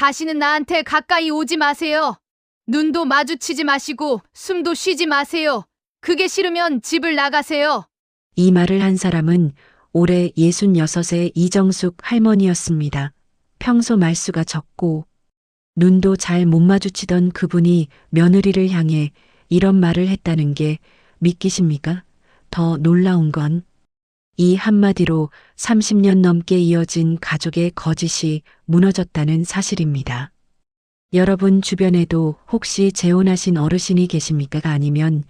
다시는 나한테 가까이 오지 마세요. 눈도 마주치지 마시고 숨도 쉬지 마세요. 그게 싫으면 집을 나가세요. 이 말을 한 사람은 올해 66의 이정숙 할머니였습니다. 평소 말수가 적고 눈도 잘 못 마주치던 그분이 며느리를 향해 이런 말을 했다는 게 믿기십니까? 더 놀라운 건 이 한마디로 30년 넘게 이어진 가족의 거짓이 무너졌다는 사실입니다. 여러분 주변에도 혹시 재혼하신 어르신이 계십니까? 아니면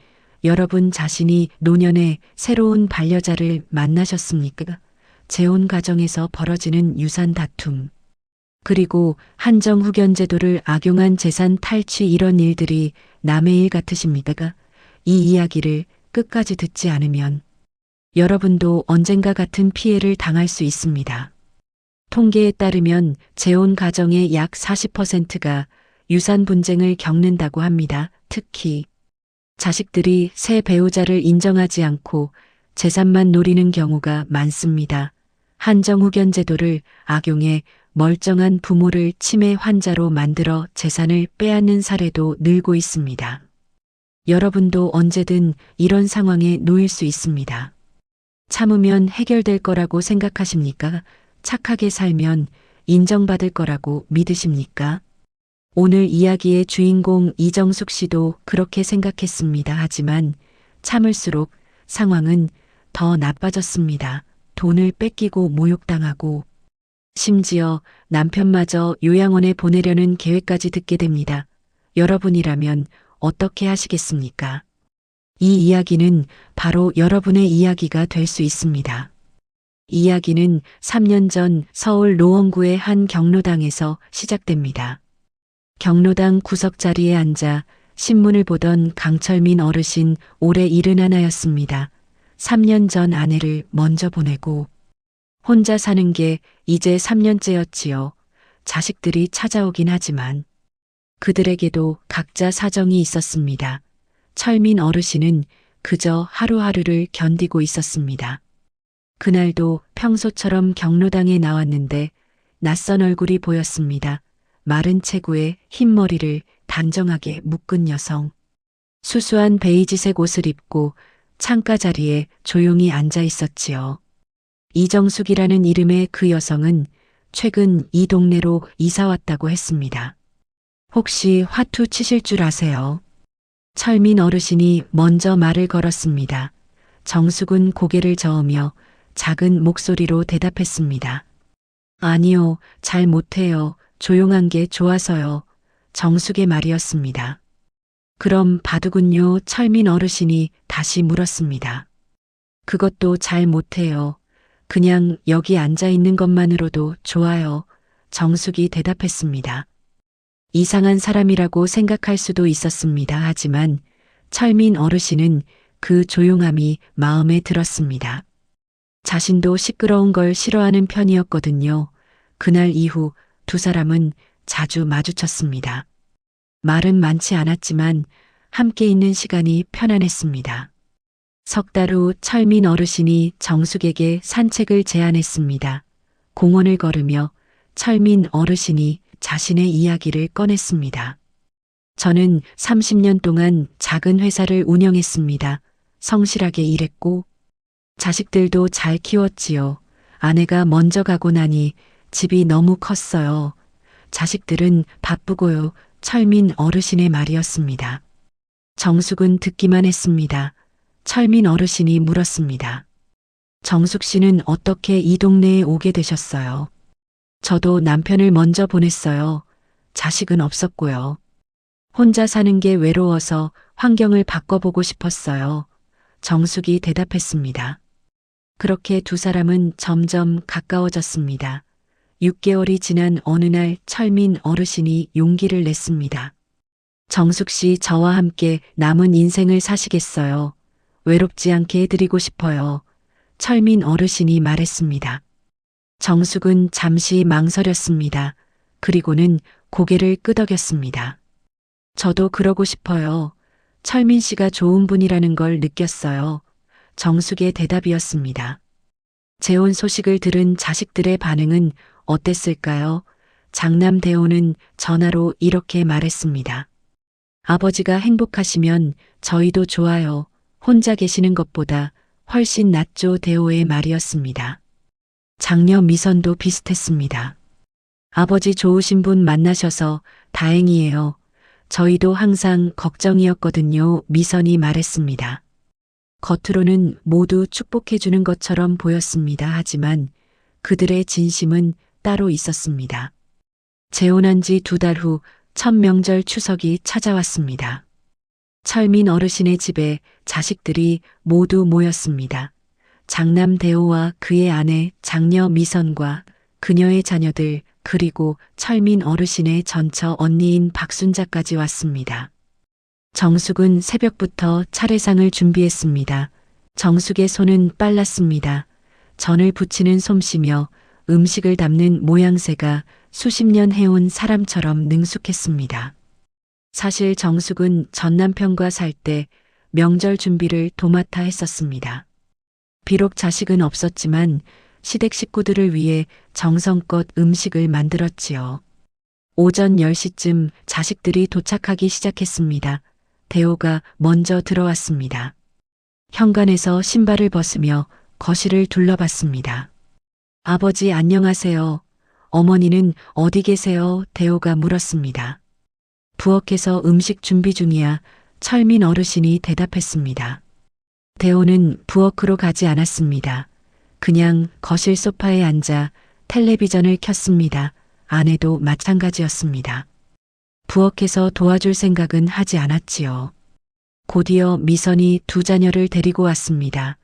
여러분 자신이 노년에 새로운 반려자를 만나셨습니까? 재혼 과정에서 벌어지는 유산 다툼, 그리고 한정후견 제도를 악용한 재산 탈취 이런 일들이 남의 일 같으십니까? 이 이야기를 끝까지 듣지 않으면 여러분도 언젠가 같은 피해를 당할 수 있습니다. 통계에 따르면 재혼 가정의 약 40%가 유산 분쟁을 겪는다고 합니다. 특히 자식들이 새 배우자를 인정하지 않고 재산만 노리는 경우가 많습니다. 한정후견 제도를 악용해 멀쩡한 부모를 치매 환자로 만들어 재산을 빼앗는 사례도 늘고 있습니다. 여러분도 언제든 이런 상황에 놓일 수 있습니다. 참으면 해결될 거라고 생각하십니까? 착하게 살면 인정받을 거라고 믿으십니까? 오늘 이야기의 주인공 이정숙 씨도 그렇게 생각했습니다. 하지만 참을수록 상황은 더 나빠졌습니다. 돈을 뺏기고 모욕당하고 심지어 남편마저 요양원에 보내려는 계획까지 듣게 됩니다. 여러분이라면 어떻게 하시겠습니까? 이 이야기는 바로 여러분의 이야기가 될 수 있습니다. 이야기는 3년 전 서울 노원구의 한 경로당에서 시작됩니다. 경로당 구석 자리에 앉아 신문을 보던 강철민 어르신 올해 71였습니다. 3년 전 아내를 먼저 보내고 혼자 사는 게 이제 3년째였지요. 자식들이 찾아오긴 하지만 그들에게도 각자 사정이 있었습니다. 철민 어르신은 그저 하루하루를 견디고 있었습니다. 그날도 평소처럼 경로당에 나왔는데 낯선 얼굴이 보였습니다. 마른 체구에 흰 머리를 단정하게 묶은 여성. 수수한 베이지색 옷을 입고 창가 자리에 조용히 앉아 있었지요. 이정숙이라는 이름의 그 여성은 최근 이 동네로 이사 왔다고 했습니다. 혹시 화투 치실 줄 아세요? 철민 어르신이 먼저 말을 걸었습니다. 정숙은 고개를 저으며 작은 목소리로 대답했습니다. 아니요, 잘 못해요. 조용한 게 좋아서요. 정숙의 말이었습니다. 그럼 바둑은요? 철민 어르신이 다시 물었습니다. 그것도 잘 못해요. 그냥 여기 앉아 있는 것만으로도 좋아요. 정숙이 대답했습니다. 이상한 사람이라고 생각할 수도 있었습니다. 하지만 철민 어르신은 그 조용함이 마음에 들었습니다. 자신도 시끄러운 걸 싫어하는 편이었거든요. 그날 이후 두 사람은 자주 마주쳤습니다. 말은 많지 않았지만 함께 있는 시간이 편안했습니다. 석 달 후 철민 어르신이 정숙에게 산책을 제안했습니다. 공원을 걸으며 철민 어르신이 자신의 이야기를 꺼냈습니다. 저는 30년 동안 작은 회사를 운영했습니다. 성실하게 일했고 자식들도 잘 키웠지요. 아내가 먼저 가고 나니 집이 너무 컸어요. 자식들은 바쁘고요. 철민 어르신의 말이었습니다. 정숙은 듣기만 했습니다. 철민 어르신이 물었습니다. 정숙 씨는 어떻게 이 동네에 오게 되셨어요? 저도 남편을 먼저 보냈어요. 자식은 없었고요. 혼자 사는 게 외로워서 환경을 바꿔보고 싶었어요. 정숙이 대답했습니다. 그렇게 두 사람은 점점 가까워졌습니다. 6개월이 지난 어느 날 철민 어르신이 용기를 냈습니다. 정숙 씨, 저와 함께 남은 인생을 사시겠어요? 외롭지 않게 해드리고 싶어요. 철민 어르신이 말했습니다. 정숙은 잠시 망설였습니다. 그리고는 고개를 끄덕였습니다. 저도 그러고 싶어요. 철민 씨가 좋은 분이라는 걸 느꼈어요. 정숙의 대답이었습니다. 재혼 소식을 들은 자식들의 반응은 어땠을까요? 장남 대호는 전화로 이렇게 말했습니다. 아버지가 행복하시면 저희도 좋아요. 혼자 계시는 것보다 훨씬 낫죠. 대호의 말이었습니다. 장녀 미선도 비슷했습니다. 아버지 좋으신 분 만나셔서 다행이에요. 저희도 항상 걱정이었거든요. 미선이 말했습니다. 겉으로는 모두 축복해주는 것처럼 보였습니다. 하지만 그들의 진심은 따로 있었습니다. 재혼한 지 2달 후 첫 명절 추석이 찾아왔습니다. 철민 어르신의 집에 자식들이 모두 모였습니다. 장남 대호와 그의 아내 장녀 미선과 그녀의 자녀들 그리고 철민 어르신의 전처 언니인 박순자까지 왔습니다. 정숙은 새벽부터 차례상을 준비했습니다. 정숙의 손은 빨랐습니다. 전을 부치는 솜씨며 음식을 담는 모양새가 수십 년 해온 사람처럼 능숙했습니다. 사실 정숙은 전 남편과 살 때 명절 준비를 도맡아 했었습니다. 비록 자식은 없었지만 시댁 식구들을 위해 정성껏 음식을 만들었지요. 오전 10시쯤 자식들이 도착하기 시작했습니다. 대호가 먼저 들어왔습니다. 현관에서 신발을 벗으며 거실을 둘러봤습니다. 아버지 안녕하세요. 어머니는 어디 계세요? 대호가 물었습니다. 부엌에서 음식 준비 중이야. 철민 어르신이 대답했습니다. 대호는 부엌으로 가지 않았습니다. 그냥 거실 소파에 앉아 텔레비전을 켰습니다. 아내도 마찬가지였습니다. 부엌에서 도와줄 생각은 하지 않았지요. 곧이어 미선이 2 자녀를 데리고 왔습니다.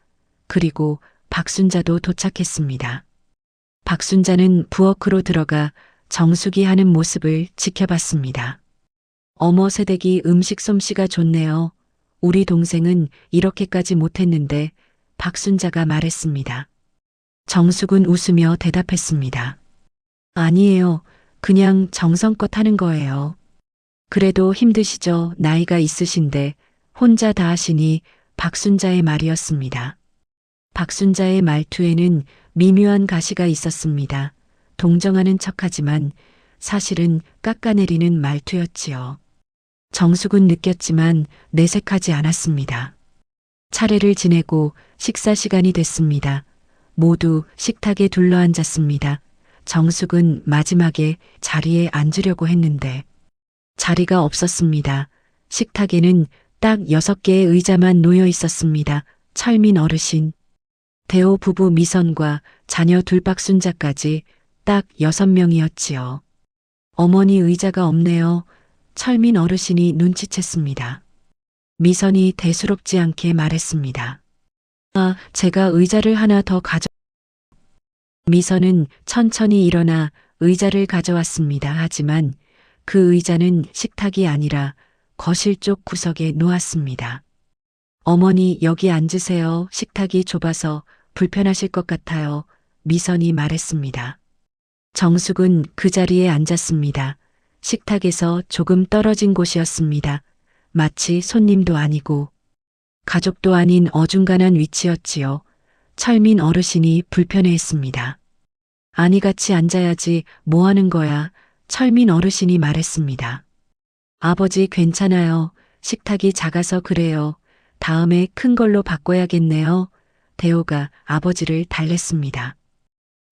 그리고 박순자도 도착했습니다. 박순자는 부엌으로 들어가 정숙이 하는 모습을 지켜봤습니다. 어머 새댁이 음식 솜씨가 좋네요. 우리 동생은 이렇게까지 못했는데 박순자가 말했습니다. 정숙은 웃으며 대답했습니다. 아니에요. 그냥 정성껏 하는 거예요. 그래도 힘드시죠? 나이가 있으신데 혼자 다 하시니 박순자의 말이었습니다. 박순자의 말투에는 미묘한 가시가 있었습니다. 동정하는 척하지만 사실은 깎아내리는 말투였지요. 정숙은 느꼈지만 내색하지 않았습니다. 차례를 지내고 식사 시간이 됐습니다. 모두 식탁에 둘러앉았습니다. 정숙은 마지막에 자리에 앉으려고 했는데 자리가 없었습니다. 식탁에는 딱 6개의 의자만 놓여 있었습니다. 철민 어르신, 대호 부부 미선과 자녀 둘 박순자까지 딱 6명이었지요. 어머니 의자가 없네요. 철민 어르신이 눈치챘습니다. 미선이 대수롭지 않게 말했습니다. 아, 제가 의자를 하나 더 미선은 천천히 일어나 의자를 가져왔습니다. 하지만 그 의자는 식탁이 아니라 거실 쪽 구석에 놓았습니다. 어머니 여기 앉으세요. 식탁이 좁아서 불편하실 것 같아요. 미선이 말했습니다. 정숙은 그 자리에 앉았습니다. 식탁에서 조금 떨어진 곳이었습니다. 마치 손님도 아니고 가족도 아닌 어중간한 위치였지요. 철민 어르신이 불편해했습니다. 아니 같이 앉아야지 뭐 하는 거야. 철민 어르신이 말했습니다. 아버지 괜찮아요. 식탁이 작아서 그래요. 다음에 큰 걸로 바꿔야겠네요. 대호가 아버지를 달랬습니다.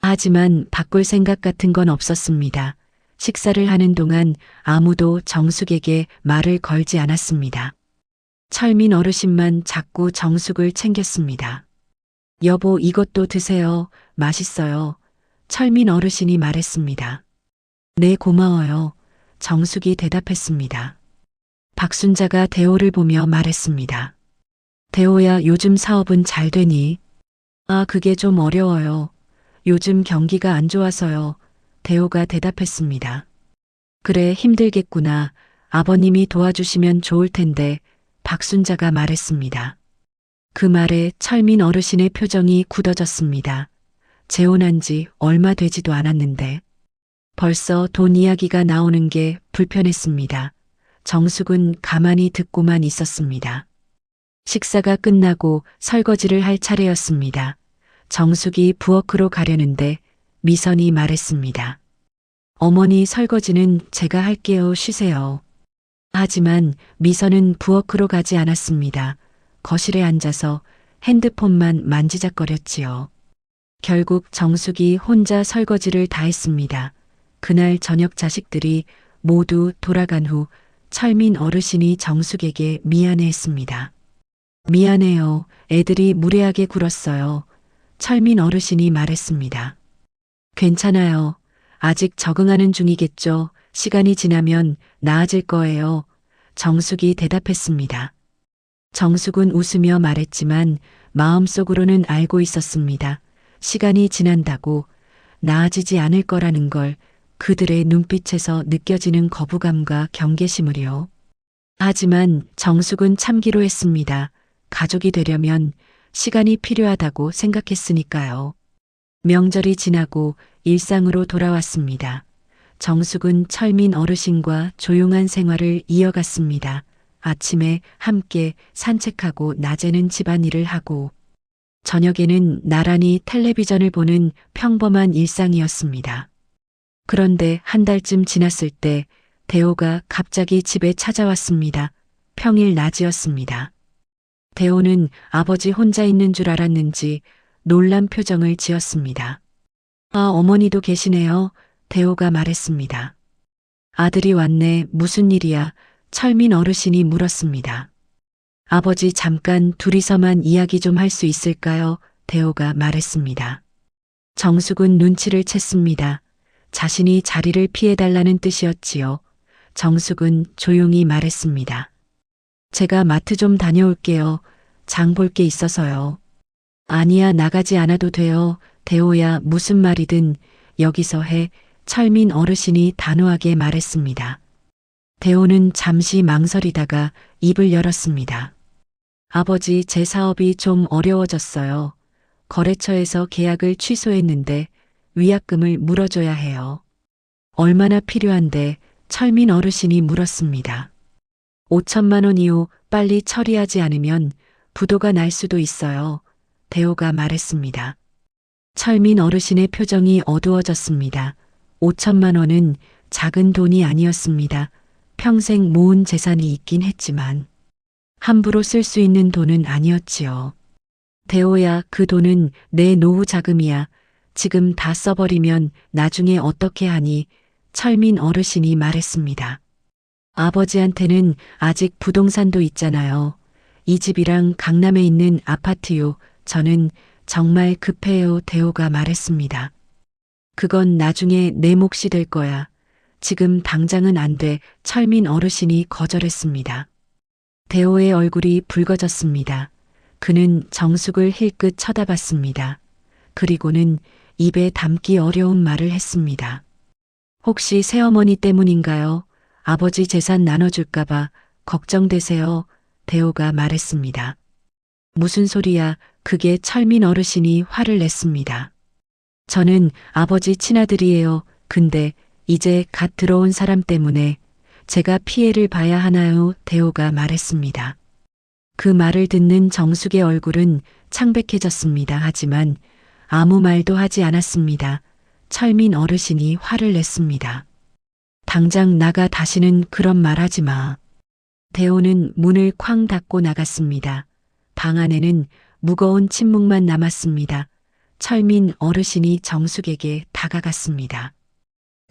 하지만 바꿀 생각 같은 건 없었습니다. 식사를 하는 동안 아무도 정숙에게 말을 걸지 않았습니다. 철민 어르신만 자꾸 정숙을 챙겼습니다. 여보 이것도 드세요. 맛있어요. 철민 어르신이 말했습니다. 네 고마워요. 정숙이 대답했습니다. 박순자가 대호를 보며 말했습니다. 대호야 요즘 사업은 잘 되니? 아 그게 좀 어려워요. 요즘 경기가 안 좋아서요. 대호가 대답했습니다. 그래 힘들겠구나. 아버님이 도와주시면 좋을 텐데 박순자가 말했습니다. 그 말에 철민 어르신의 표정이 굳어졌습니다. 재혼한 지 얼마 되지도 않았는데 벌써 돈 이야기가 나오는 게 불편했습니다. 정숙은 가만히 듣고만 있었습니다. 식사가 끝나고 설거지를 할 차례였습니다. 정숙이 부엌으로 가려는데 미선이 말했습니다. 어머니 설거지는 제가 할게요. 쉬세요. 하지만 미선은 부엌으로 가지 않았습니다. 거실에 앉아서 핸드폰만 만지작거렸지요. 결국 정숙이 혼자 설거지를 다 했습니다. 그날 저녁 자식들이 모두 돌아간 후 철민 어르신이 정숙에게 미안해했습니다. 미안해요. 애들이 무례하게 굴었어요. 철민 어르신이 말했습니다. 괜찮아요. 아직 적응하는 중이겠죠. 시간이 지나면 나아질 거예요. 정숙이 대답했습니다. 정숙은 웃으며 말했지만 마음속으로는 알고 있었습니다. 시간이 지난다고 나아지지 않을 거라는 걸 그들의 눈빛에서 느껴지는 거부감과 경계심을요. 하지만 정숙은 참기로 했습니다. 가족이 되려면 시간이 필요하다고 생각했으니까요. 명절이 지나고 일상으로 돌아왔습니다. 정숙은 철민 어르신과 조용한 생활을 이어갔습니다. 아침에 함께 산책하고 낮에는 집안일을 하고 저녁에는 나란히 텔레비전을 보는 평범한 일상이었습니다. 그런데 한 달쯤 지났을 때 대호가 갑자기 집에 찾아왔습니다. 평일 낮이었습니다. 대호는 아버지 혼자 있는 줄 알았는지 놀란 표정을 지었습니다. 아, 어머니도 계시네요. 대호가 말했습니다. 아들이 왔네. 무슨 일이야? 철민 어르신이 물었습니다. 아버지 잠깐 둘이서만 이야기 좀 할 수 있을까요? 대호가 말했습니다. 정숙은 눈치를 챘습니다. 자신이 자리를 피해달라는 뜻이었지요. 정숙은 조용히 말했습니다. 제가 마트 좀 다녀올게요. 장 볼 게 있어서요. 아니야, 나가지 않아도 돼요. 대호야, 무슨 말이든 여기서 해. 철민 어르신이 단호하게 말했습니다. 대호는 잠시 망설이다가 입을 열었습니다. 아버지, 제 사업이 좀 어려워졌어요. 거래처에서 계약을 취소했는데 위약금을 물어줘야 해요. 얼마나 필요한데? 철민 어르신이 물었습니다. 5천만 원이요. 빨리 처리하지 않으면 부도가 날 수도 있어요. 대호가 말했습니다. 철민 어르신의 표정이 어두워졌습니다. 5천만 원은 작은 돈이 아니었습니다. 평생 모은 재산이 있긴 했지만 함부로 쓸 수 있는 돈은 아니었지요. 대호야, 그 돈은 내 노후 자금이야. 지금 다 써버리면 나중에 어떻게 하니? 철민 어르신이 말했습니다. 아버지한테는 아직 부동산도 있잖아요. 이 집이랑 강남에 있는 아파트요. 저는 정말 급해요. 대호가 말했습니다. 그건 나중에 내 몫이 될 거야. 지금 당장은 안 돼. 철민 어르신이 거절했습니다. 대호의 얼굴이 붉어졌습니다. 그는 정숙을 힐끗 쳐다봤습니다. 그리고는 입에 담기 어려운 말을 했습니다. 혹시 새어머니 때문인가요? 아버지 재산 나눠줄까봐 걱정되세요. 대호가 말했습니다. 무슨 소리야? 그게 철민 어르신이 화를 냈습니다. 저는 아버지 친아들이에요. 근데 이제 갓 들어온 사람 때문에 제가 피해를 봐야 하나요? 대호가 말했습니다. 그 말을 듣는 정숙의 얼굴은 창백해졌습니다. 하지만 아무 말도 하지 않았습니다. 철민 어르신이 화를 냈습니다. 당장 나가. 다시는 그런 말 하지 마. 대호는 문을 쾅 닫고 나갔습니다. 방 안에는 무거운 침묵만 남았습니다. 철민 어르신이 정숙에게 다가갔습니다.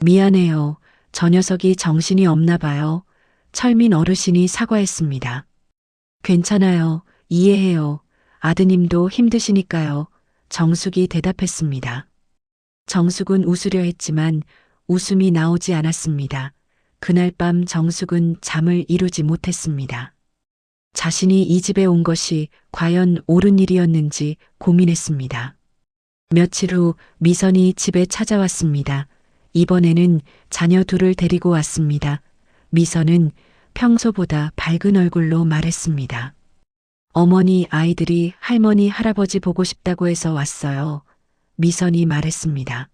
미안해요. 저 녀석이 정신이 없나 봐요. 철민 어르신이 사과했습니다. 괜찮아요. 이해해요. 아드님도 힘드시니까요. 정숙이 대답했습니다. 정숙은 웃으려 했지만 웃음이 나오지 않았습니다. 그날 밤 정숙은 잠을 이루지 못했습니다. 자신이 이 집에 온 것이 과연 옳은 일이었는지 고민했습니다. 며칠 후 미선이 집에 찾아왔습니다. 이번에는 자녀 둘을 데리고 왔습니다. 미선은 평소보다 밝은 얼굴로 말했습니다. 어머니, 아이들이 할머니, 할아버지 보고 싶다고 해서 왔어요. 미선이 말했습니다.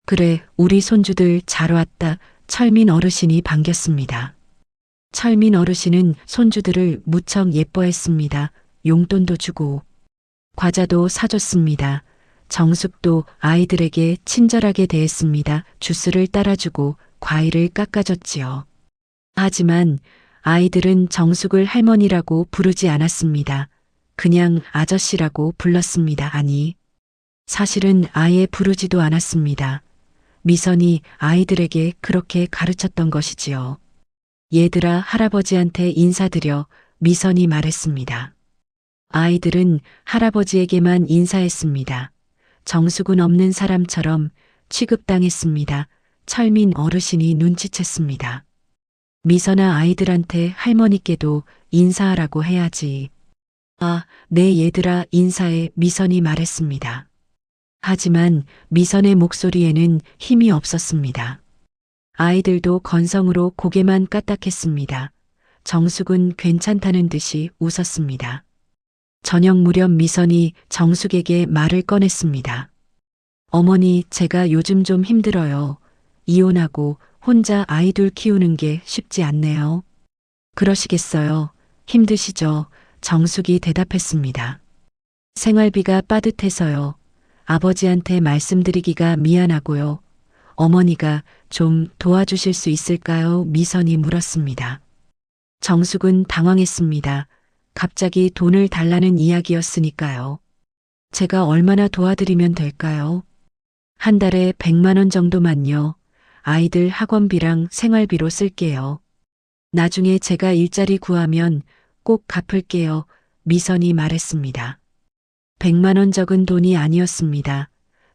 그래, 우리 손주들 잘 왔다. 철민 어르신이 반겼습니다. 철민 어르신은 손주들을 무척 예뻐했습니다. 용돈도 주고 과자도 사줬습니다. 정숙도 아이들에게 친절하게 대했습니다. 주스를 따라주고 과일을 깎아줬지요. 하지만 아이들은 정숙을 할머니라고 부르지 않았습니다. 그냥 아저씨라고 불렀습니다. 아니, 사실은 아예 부르지도 않았습니다. 미선이 아이들에게 그렇게 가르쳤던 것이지요. 얘들아, 할아버지한테 인사드려, 미선이 말했습니다. 아이들은 할아버지에게만 인사했습니다. 정숙은 없는 사람처럼 취급당했습니다. 철민 어르신이 눈치챘습니다. 미선아, 아이들한테 할머니께도 인사하라고 해야지. 아, 네 얘들아, 인사해, 미선이 말했습니다. 하지만 미선의 목소리에는 힘이 없었습니다. 아이들도 건성으로 고개만 까딱했습니다. 정숙은 괜찮다는 듯이 웃었습니다. 저녁 무렵 미선이 정숙에게 말을 꺼냈습니다. 어머니, 제가 요즘 좀 힘들어요. 이혼하고 혼자 아이들 키우는 게 쉽지 않네요. 그러시겠어요. 힘드시죠? 정숙이 대답했습니다. 생활비가 빠듯해서요. 아버지한테 말씀드리기가 미안하고요. 어머니가 좀 도와주실 수 있을까요? 미선이 물었습니다. 정숙은 당황했습니다. 갑자기 돈을 달라는 이야기였으니까요. 제가 얼마나 도와드리면 될까요? 한 달에 100만 원 정도만요. 아이들 학원비랑 생활비로 쓸게요. 나중에 제가 일자리 구하면 꼭 갚을게요. 미선이 말했습니다. 100만 원 적은 돈이 아니었습니다.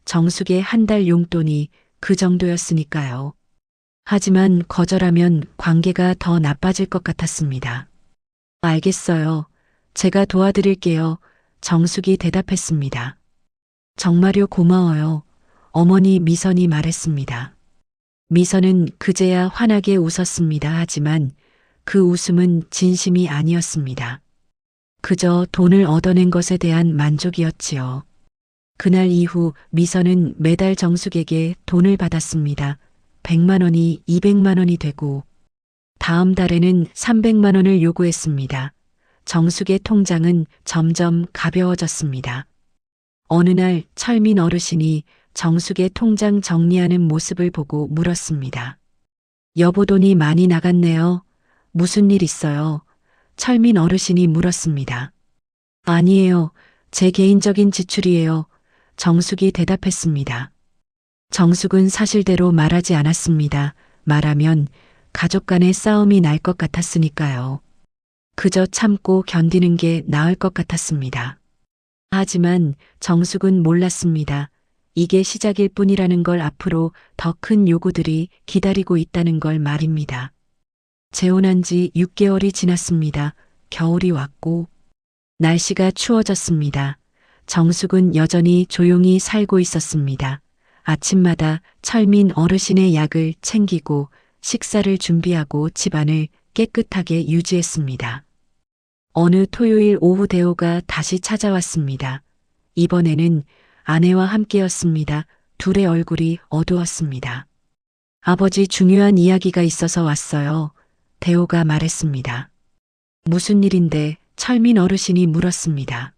정숙의 한 달 용돈이 그 정도였으니까요. 하지만 거절하면 관계가 더 나빠질 것 같았습니다. 알겠어요. 제가 도와드릴게요. 정숙이 대답했습니다. 정말요, 고마워요. 어머니, 미선이 말했습니다. 미선은 그제야 환하게 웃었습니다. 하지만 그 웃음은 진심이 아니었습니다. 그저 돈을 얻어낸 것에 대한 만족이었지요. 그날 이후 미선은 매달 정숙에게 돈을 받았습니다. 100만 원이 200만 원이 되고 다음 달에는 300만 원을 요구했습니다. 정숙의 통장은 점점 가벼워졌습니다. 어느 날 철민 어르신이 정숙의 통장 정리하는 모습을 보고 물었습니다. 여보, 돈이 많이 나갔네요. 무슨 일 있어요? 철민 어르신이 물었습니다. 아니에요. 제 개인적인 지출이에요. 정숙이 대답했습니다. 정숙은 사실대로 말하지 않았습니다. 말하면 가족 간의 싸움이 날 것 같았으니까요. 그저 참고 견디는 게 나을 것 같았습니다. 하지만 정숙은 몰랐습니다. 이게 시작일 뿐이라는 걸, 앞으로 더 큰 요구들이 기다리고 있다는 걸 말입니다. 재혼한 지 6개월이 지났습니다. 겨울이 왔고 날씨가 추워졌습니다. 정숙은 여전히 조용히 살고 있었습니다. 아침마다 철민 어르신의 약을 챙기고 식사를 준비하고 집안을 깨끗하게 유지했습니다. 어느 토요일 오후 대호가 다시 찾아왔습니다. 이번에는 아내와 함께였습니다. 둘의 얼굴이 어두웠습니다. 아버지, 중요한 이야기가 있어서 왔어요. 대호가 말했습니다. 무슨 일인데? 철민 어르신이 물었습니다.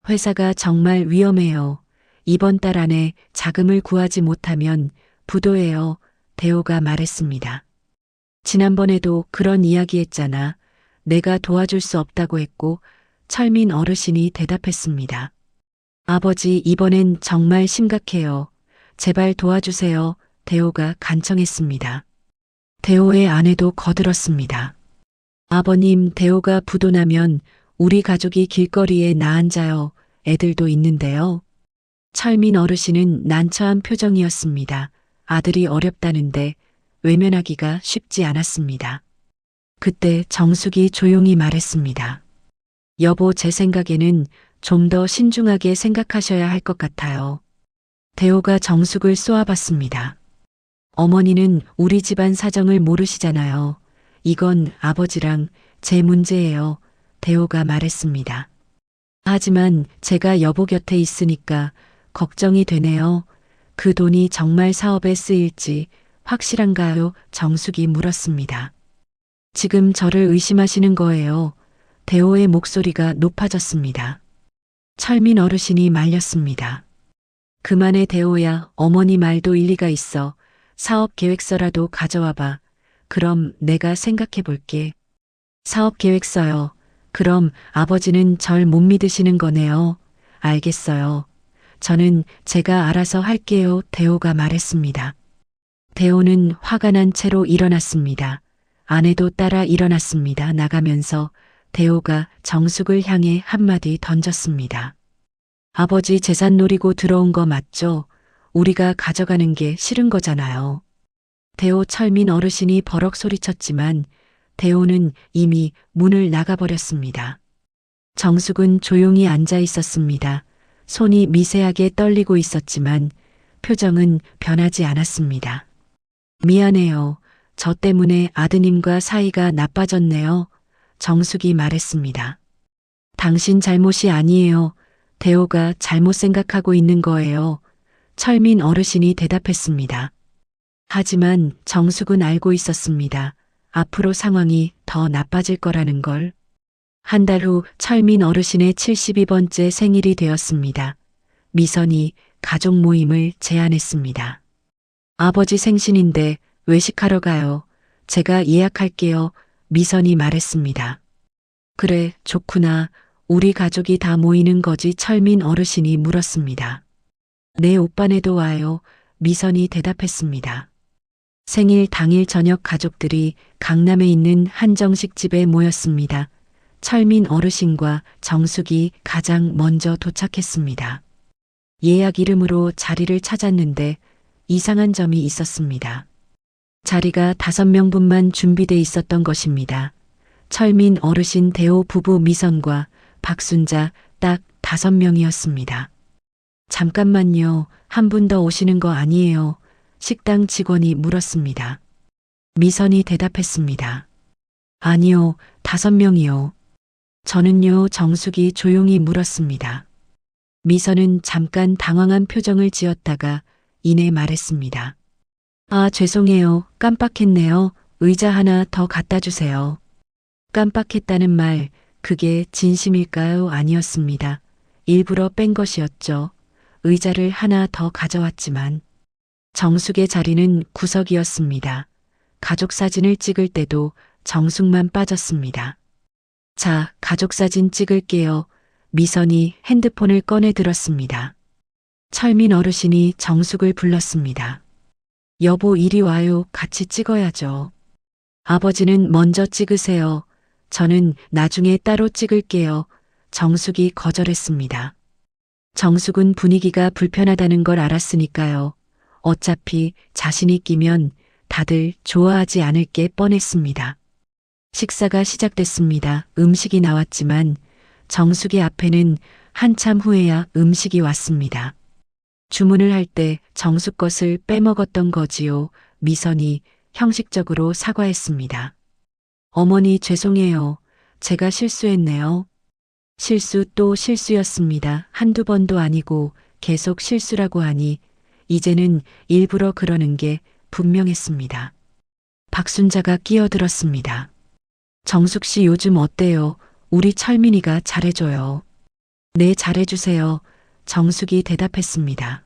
회사가 정말 위험해요. 이번 달 안에 자금을 구하지 못하면 부도예요. 대호가 말했습니다. 지난번에도 그런 이야기 했잖아. 내가 도와줄 수 없다고 했고. 철민 어르신이 대답했습니다. 아버지, 이번엔 정말 심각해요. 제발 도와주세요. 대호가 간청했습니다. 대호의 아내도 거들었습니다. 아버님, 대호가 부도나면 우리 가족이 길거리에 나앉아요. 애들도 있는데요. 철민 어르신은 난처한 표정이었습니다. 아들이 어렵다는데 외면하기가 쉽지 않았습니다. 그때 정숙이 조용히 말했습니다. 여보, 제 생각에는 좀 더 신중하게 생각하셔야 할 것 같아요. 대호가 정숙을 쏘아봤습니다. 어머니는 우리 집안 사정을 모르시잖아요. 이건 아버지랑 제 문제예요. 대호가 말했습니다. 하지만 제가 여보 곁에 있으니까 걱정이 되네요. 그 돈이 정말 사업에 쓰일지 확실한가요? 정숙이 물었습니다. 지금 저를 의심하시는 거예요. 대호의 목소리가 높아졌습니다. 철민 어르신이 말렸습니다. 그만해 대호야. 어머니 말도 일리가 있어. 사업 계획서라도 가져와 봐. 그럼 내가 생각해 볼게. 사업 계획서요. 그럼 아버지는 절 못 믿으시는 거네요. 알겠어요. 저는 제가 알아서 할게요. 대호가 말했습니다. 대호는 화가 난 채로 일어났습니다. 아내도 따라 일어났습니다. 나가면서 대호가 정숙을 향해 한마디 던졌습니다. 아버지 재산 노리고 들어온 거 맞죠? 우리가 가져가는 게 싫은 거잖아요. 대호 철민 어르신이 버럭 소리쳤지만 대호는 이미 문을 나가버렸습니다. 정숙은 조용히 앉아 있었습니다. 손이 미세하게 떨리고 있었지만 표정은 변하지 않았습니다. 미안해요. 저 때문에 아드님과 사이가 나빠졌네요. 정숙이 말했습니다. 당신 잘못이 아니에요. 대호가 잘못 생각하고 있는 거예요. 철민 어르신이 대답했습니다. 하지만 정숙은 알고 있었습니다. 앞으로 상황이 더 나빠질 거라는 걸. 한 달 후 철민 어르신의 72번째 생일이 되었습니다. 미선이 가족 모임을 제안했습니다. 아버지 생신인데 외식하러 가요. 제가 예약할게요. 미선이 말했습니다. 그래, 좋구나. 우리 가족이 다 모이는 거지? 철민 어르신이 물었습니다. 네, 오빠네도 와요. 미선이 대답했습니다. 생일 당일 저녁 가족들이 강남에 있는 한정식 집에 모였습니다. 철민 어르신과 정숙이 가장 먼저 도착했습니다. 예약 이름으로 자리를 찾았는데 이상한 점이 있었습니다. 자리가 5명분만 준비돼 있었던 것입니다. 철민 어르신 대호 부부 미선과 박순자 딱 5명이었습니다. 잠깐만요. 한 분 더 오시는 거 아니에요? 식당 직원이 물었습니다. 미선이 대답했습니다. 아니요, 5명이요. 저는요, 정숙이 조용히 물었습니다. 미선은 잠깐 당황한 표정을 지었다가 이내 말했습니다. 아, 죄송해요. 깜빡했네요. 의자 하나 더 갖다 주세요. 깜빡했다는 말, 그게 진심일까요? 아니었습니다. 일부러 뺀 것이었죠. 의자를 하나 더 가져왔지만 정숙의 자리는 구석이었습니다. 가족 사진을 찍을 때도 정숙만 빠졌습니다. 자, 가족 사진 찍을게요. 미선이 핸드폰을 꺼내 들었습니다. 철민 어르신이 정숙을 불렀습니다. 여보, 이리 와요. 같이 찍어야죠. 아버지는 먼저 찍으세요. 저는 나중에 따로 찍을게요. 정숙이 거절했습니다. 정숙은 분위기가 불편하다는 걸 알았으니까요. 어차피 자신이 끼면 다들 좋아하지 않을 게 뻔했습니다. 식사가 시작됐습니다. 음식이 나왔지만 정숙의 앞에는 한참 후에야 음식이 왔습니다. 주문을 할 때 정숙 것을 빼먹었던 거지요. 미선이 형식적으로 사과했습니다. 어머니 죄송해요. 제가 실수했네요. 실수 또 실수였습니다. 한두 번도 아니고 계속 실수라고 하니 이제는 일부러 그러는 게 분명했습니다. 박순자가 끼어들었습니다. 정숙 씨 요즘 어때요? 우리 철민이가 잘해줘요. 네, 잘해주세요. 정숙이 대답했습니다.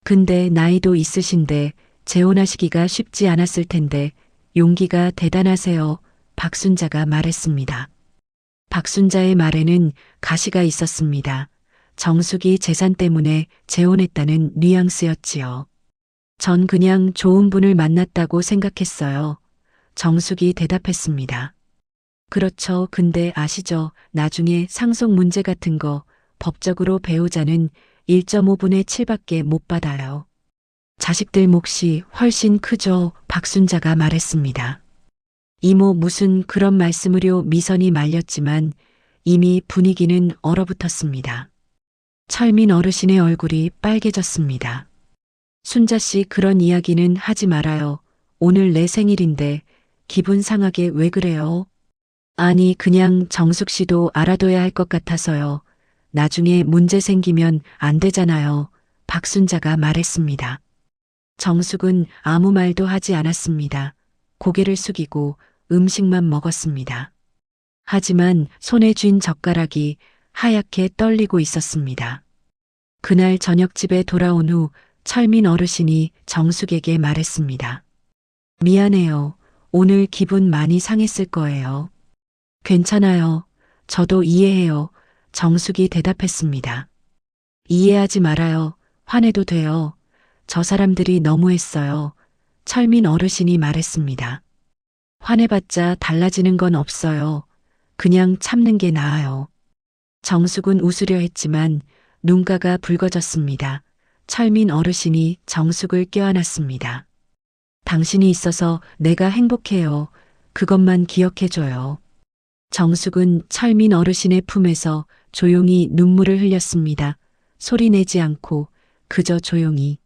근데 나이도 있으신데 재혼하시기가 쉽지 않았을 텐데 용기가 대단하세요. 박순자가 말했습니다. 박순자의 말에는 가시가 있었습니다. 정숙이 재산 때문에 재혼했다는 뉘앙스였지요. 전 그냥 좋은 분을 만났다고 생각했어요. 정숙이 대답했습니다. 그렇죠. 근데 아시죠? 나중에 상속 문제 같은 거 법적으로 배우자는 1.5분의 7밖에 못 받아요. 자식들 몫이 훨씬 크죠. 박순자가 말했습니다. 이모 무슨 그런 말씀을요. 미선이 말렸지만 이미 분위기는 얼어붙었습니다. 철민 어르신의 얼굴이 빨개졌습니다. 순자 씨 그런 이야기는 하지 말아요. 오늘 내 생일인데 기분 상하게 왜 그래요? 아니 그냥 정숙 씨도 알아둬야 할 것 같아서요. 나중에 문제 생기면 안 되잖아요. 박순자가 말했습니다. 정숙은 아무 말도 하지 않았습니다. 고개를 숙이고 음식만 먹었습니다. 하지만 손에 쥔 젓가락이 하얗게 떨리고 있었습니다. 그날 저녁 집에 돌아온 후 철민 어르신이 정숙에게 말했습니다. 미안해요. 오늘 기분 많이 상했을 거예요. 괜찮아요. 저도 이해해요. 정숙이 대답했습니다. 이해하지 말아요. 화내도 돼요. 저 사람들이 너무했어요. 철민 어르신이 말했습니다. 화내봤자 달라지는 건 없어요. 그냥 참는 게 나아요. 정숙은 웃으려 했지만 눈가가 붉어졌습니다. 철민 어르신이 정숙을 껴안았습니다. 당신이 있어서 내가 행복해요. 그것만 기억해줘요. 정숙은 철민 어르신의 품에서 조용히 눈물을 흘렸습니다. 소리 내지 않고 그저 조용히.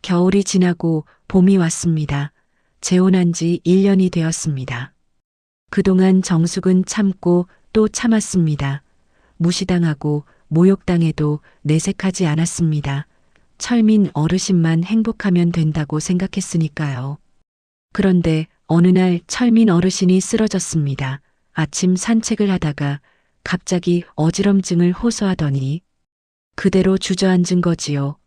겨울이 지나고 봄이 왔습니다. 재혼한 지 1년이 되었습니다. 그동안 정숙은 참고 또 참았습니다. 무시당하고 모욕당해도 내색하지 않았습니다. 철민 어르신만 행복하면 된다고 생각했으니까요. 그런데 어느 날 철민 어르신이 쓰러졌습니다. 아침 산책을 하다가 갑자기 어지럼증을 호소하더니 그대로 주저앉은 거지요.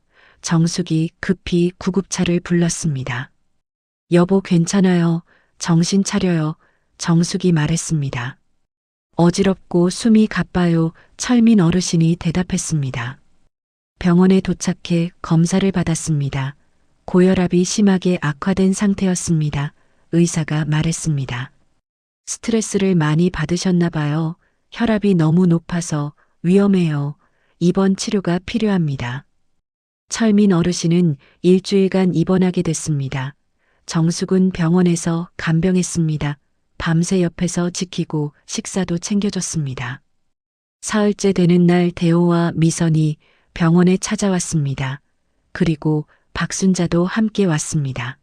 정숙이 급히 구급차를 불렀습니다. 여보 괜찮아요. 정신 차려요. 정숙이 말했습니다. 어지럽고 숨이 가빠요. 철민 어르신이 대답했습니다. 병원에 도착해 검사를 받았습니다. 고혈압이 심하게 악화된 상태였습니다. 의사가 말했습니다. 스트레스를 많이 받으셨나 봐요. 혈압이 너무 높아서 위험해요. 입원 치료가 필요합니다. 철민 어르신은 일주일간 입원하게 됐습니다. 정숙은 병원에서 간병했습니다. 밤새 옆에서 지키고 식사도 챙겨줬습니다. 사흘째 되는 날 대호와 미선이 병원에 찾아왔습니다. 그리고 박순자도 함께 왔습니다.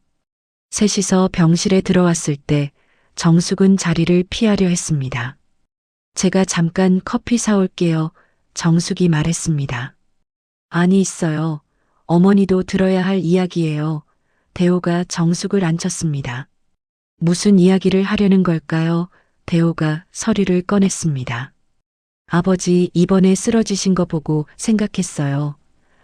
셋이서 병실에 들어왔을 때 정숙은 자리를 피하려 했습니다. 제가 잠깐 커피 사올게요. 정숙이 말했습니다. 아니 있어요. 어머니도 들어야 할 이야기예요. 대호가 정숙을 앉혔습니다. 무슨 이야기를 하려는 걸까요? 대호가 서류를 꺼냈습니다. 아버지 이번에 쓰러지신 거 보고 생각했어요.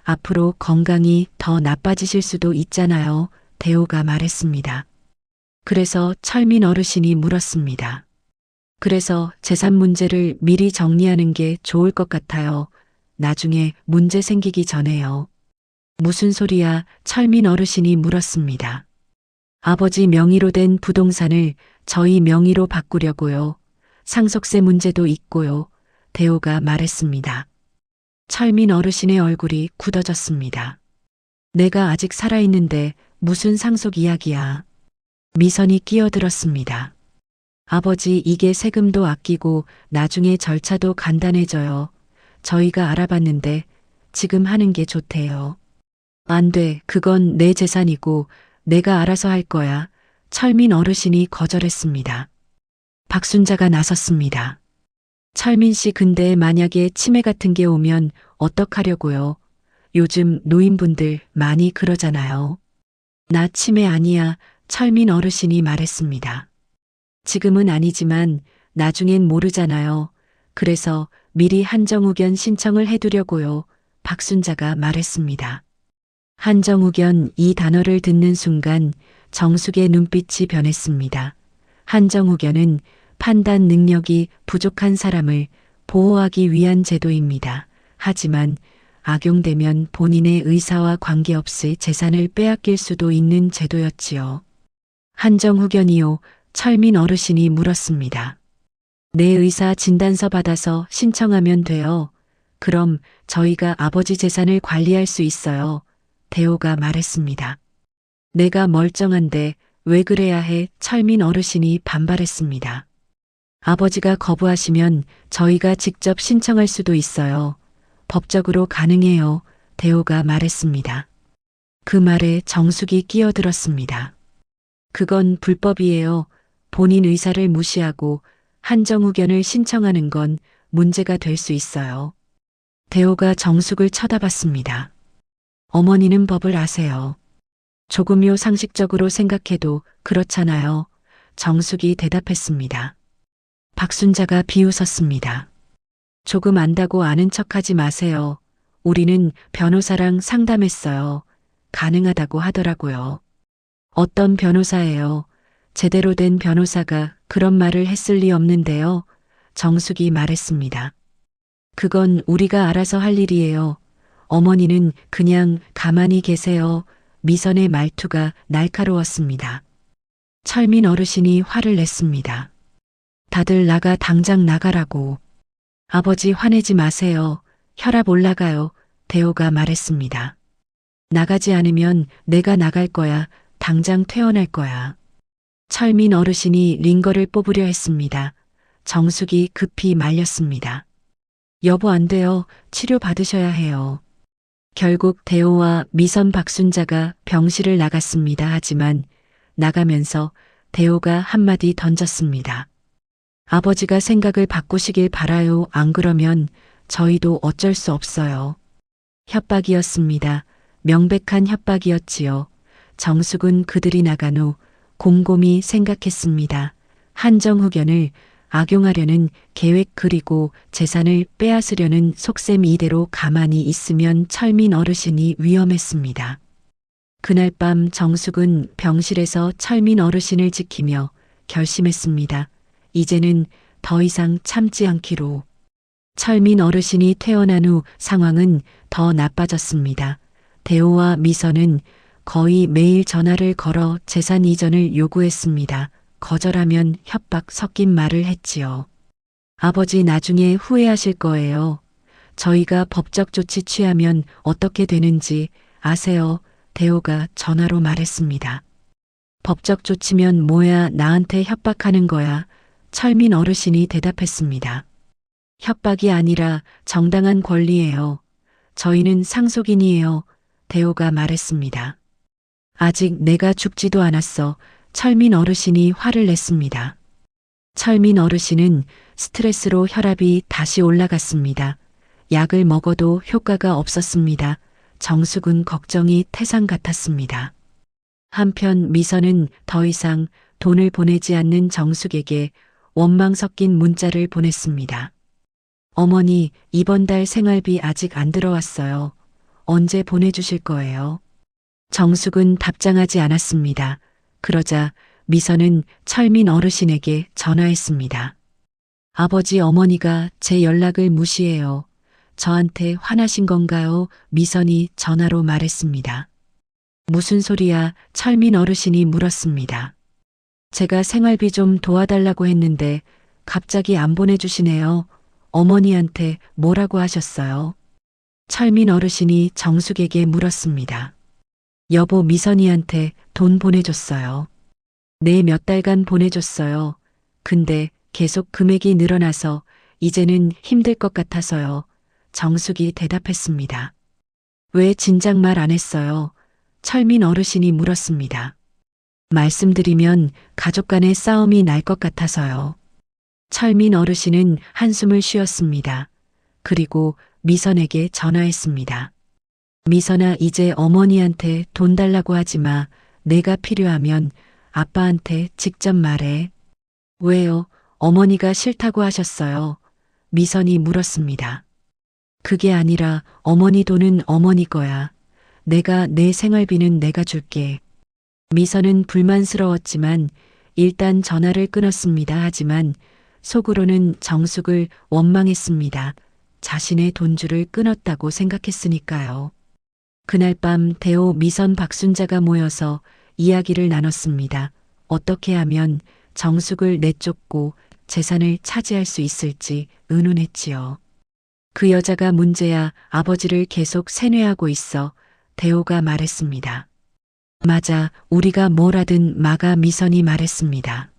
앞으로 건강이 더 나빠지실 수도 있잖아요. 대호가 말했습니다. 그래서 철민 어르신이 물었습니다. 그래서 재산 문제를 미리 정리하는 게 좋을 것 같아요. 나중에 문제 생기기 전에요. 무슨 소리야? 철민 어르신이 물었습니다. 아버지 명의로 된 부동산을 저희 명의로 바꾸려고요. 상속세 문제도 있고요. 대호가 말했습니다. 철민 어르신의 얼굴이 굳어졌습니다. 내가 아직 살아있는데 무슨 상속 이야기야. 미선이 끼어들었습니다. 아버지 이게 세금도 아끼고 나중에 절차도 간단해져요. 저희가 알아봤는데 지금 하는 게 좋대요. 안 돼. 그건 내 재산이고 내가 알아서 할 거야. 철민 어르신이 거절했습니다. 박순자가 나섰습니다. 철민 씨 근데 만약에 치매 같은 게 오면 어떡하려고요? 요즘 노인분들 많이 그러잖아요. 나 치매 아니야. 철민 어르신이 말했습니다. 지금은 아니지만 나중엔 모르잖아요. 그래서 미리 한정우견 신청을 해두려고요. 박순자가 말했습니다. 한정우견 이 단어를 듣는 순간 정숙의 눈빛이 변했습니다. 한정우견은 판단 능력이 부족한 사람을 보호하기 위한 제도입니다. 하지만 악용되면 본인의 의사와 관계없이 재산을 빼앗길 수도 있는 제도였지요. 한정후견이요. 철민 어르신이 물었습니다. 내 의사 진단서 받아서 신청하면 돼요. 그럼 저희가 아버지 재산을 관리할 수 있어요. 대호가 말했습니다. 내가 멀쩡한데 왜 그래야 해? 철민 어르신이 반발했습니다. 아버지가 거부하시면 저희가 직접 신청할 수도 있어요. 법적으로 가능해요. 대호가 말했습니다. 그 말에 정숙이 끼어들었습니다. 그건 불법이에요. 본인 의사를 무시하고 한정후견을 신청하는 건 문제가 될 수 있어요. 대호가 정숙을 쳐다봤습니다. 어머니는 법을 아세요. 조금요 상식적으로 생각해도 그렇잖아요. 정숙이 대답했습니다. 박순자가 비웃었습니다. 조금 안다고 아는 척하지 마세요. 우리는 변호사랑 상담했어요. 가능하다고 하더라고요. 어떤 변호사예요? 제대로 된 변호사가 그런 말을 했을 리 없는데요. 정숙이 말했습니다. 그건 우리가 알아서 할 일이에요. 어머니는 그냥 가만히 계세요. 미선의 말투가 날카로웠습니다. 철민 어르신이 화를 냈습니다. 다들 당장 나가라고. 아버지 화내지 마세요. 혈압 올라가요. 대호가 말했습니다. 나가지 않으면 내가 나갈 거야. 당장 퇴원할 거야. 철민 어르신이 링거를 뽑으려 했습니다. 정숙이 급히 말렸습니다. 여보 안 돼요. 치료 받으셔야 해요. 결국 대호와 미선 박순자가 병실을 나갔습니다. 하지만 나가면서 대호가 한마디 던졌습니다. 아버지가 생각을 바꾸시길 바라요. 안 그러면 저희도 어쩔 수 없어요. 협박이었습니다. 명백한 협박이었지요. 정숙은 그들이 나간 후 곰곰이 생각했습니다. 한정후견을 악용하려는 계획 그리고 재산을 빼앗으려는 속셈 이대로 가만히 있으면 철민 어르신이 위험했습니다. 그날 밤 정숙은 병실에서 철민 어르신을 지키며 결심했습니다. 이제는 더 이상 참지 않기로. 철민 어르신이 퇴원한 후 상황은 더 나빠졌습니다. 대호와 미선은 거의 매일 전화를 걸어 재산 이전을 요구했습니다. 거절하면 협박 섞인 말을 했지요. 아버지 나중에 후회하실 거예요. 저희가 법적 조치 취하면 어떻게 되는지 아세요? 대호가 전화로 말했습니다. 법적 조치면 뭐야? 나한테 협박하는 거야. 철민 어르신이 대답했습니다. 협박이 아니라 정당한 권리예요. 저희는 상속인이에요. 대호가 말했습니다. 아직 내가 죽지도 않았어. 철민 어르신이 화를 냈습니다. 철민 어르신은 스트레스로 혈압이 다시 올라갔습니다. 약을 먹어도 효과가 없었습니다. 정숙은 걱정이 태산 같았습니다. 한편 미선은 더 이상 돈을 보내지 않는 정숙에게 원망 섞인 문자를 보냈습니다. 어머니, 이번 달 생활비 아직 안 들어왔어요. 언제 보내주실 거예요? 정숙은 답장하지 않았습니다. 그러자 미선은 철민 어르신에게 전화했습니다. 아버지 어머니가 제 연락을 무시해요. 저한테 화나신 건가요? 미선이 전화로 말했습니다. 무슨 소리야? 철민 어르신이 물었습니다. 제가 생활비 좀 도와달라고 했는데 갑자기 안 보내주시네요. 어머니한테 뭐라고 하셨어요? 철민 어르신이 정숙에게 물었습니다. 여보 미선이한테 돈 보내줬어요. 네, 몇 달간 보내줬어요. 근데 계속 금액이 늘어나서 이제는 힘들 것 같아서요. 정숙이 대답했습니다. 왜 진작 말 안 했어요? 철민 어르신이 물었습니다. 말씀드리면 가족 간의 싸움이 날 것 같아서요. 철민 어르신은 한숨을 쉬었습니다. 그리고 미선에게 전화했습니다. 미선아, 이제 어머니한테 돈 달라고 하지 마. 내가 필요하면 아빠한테 직접 말해. 왜요? 어머니가 싫다고 하셨어요. 미선이 물었습니다. 그게 아니라 어머니 돈은 어머니 거야. 내 생활비는 내가 줄게. 미선은 불만스러웠지만 일단 전화를 끊었습니다. 하지만 속으로는 정숙을 원망했습니다. 자신의 돈줄을 끊었다고 생각했으니까요. 그날 밤 대호, 미선, 박순자가 모여서 이야기를 나눴습니다. 어떻게 하면 정숙을 내쫓고 재산을 차지할 수 있을지 의논했지요. 그 여자가 문제야. 아버지를 계속 세뇌하고 있어. 대호가 말했습니다. 맞아, 우리가 뭘 하든 막아. 미선이 말했습니다.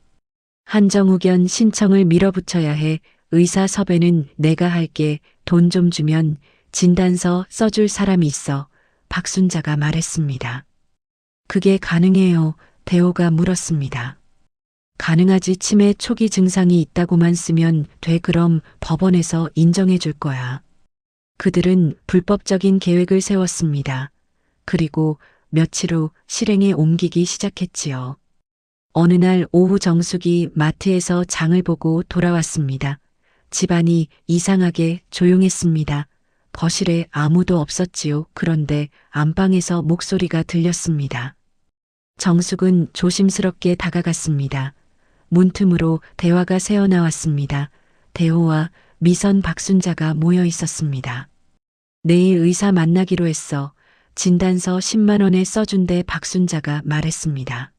한정후견 신청을 밀어붙여야 해. 의사 섭외는 내가 할게. 돈 좀 주면 진단서 써줄 사람이 있어. 박순자가 말했습니다. 그게 가능해요? 대호가 물었습니다. 가능하지. 치매 초기 증상이 있다고만 쓰면 돼. 그럼 법원에서 인정해 줄 거야. 그들은 불법적인 계획을 세웠습니다. 그리고 며칠 후 실행에 옮기기 시작했지요. 어느 날 오후 정숙이 마트에서 장을 보고 돌아왔습니다. 집안이 이상하게 조용했습니다. 거실에 아무도 없었지요. 그런데 안방에서 목소리가 들렸습니다. 정숙은 조심스럽게 다가갔습니다. 문틈으로 대화가 새어나왔습니다. 대호와 미선 박순자가 모여 있었습니다. 내일 의사 만나기로 했어. 진단서 10만 원에 써준대. 박순자가 말했습니다.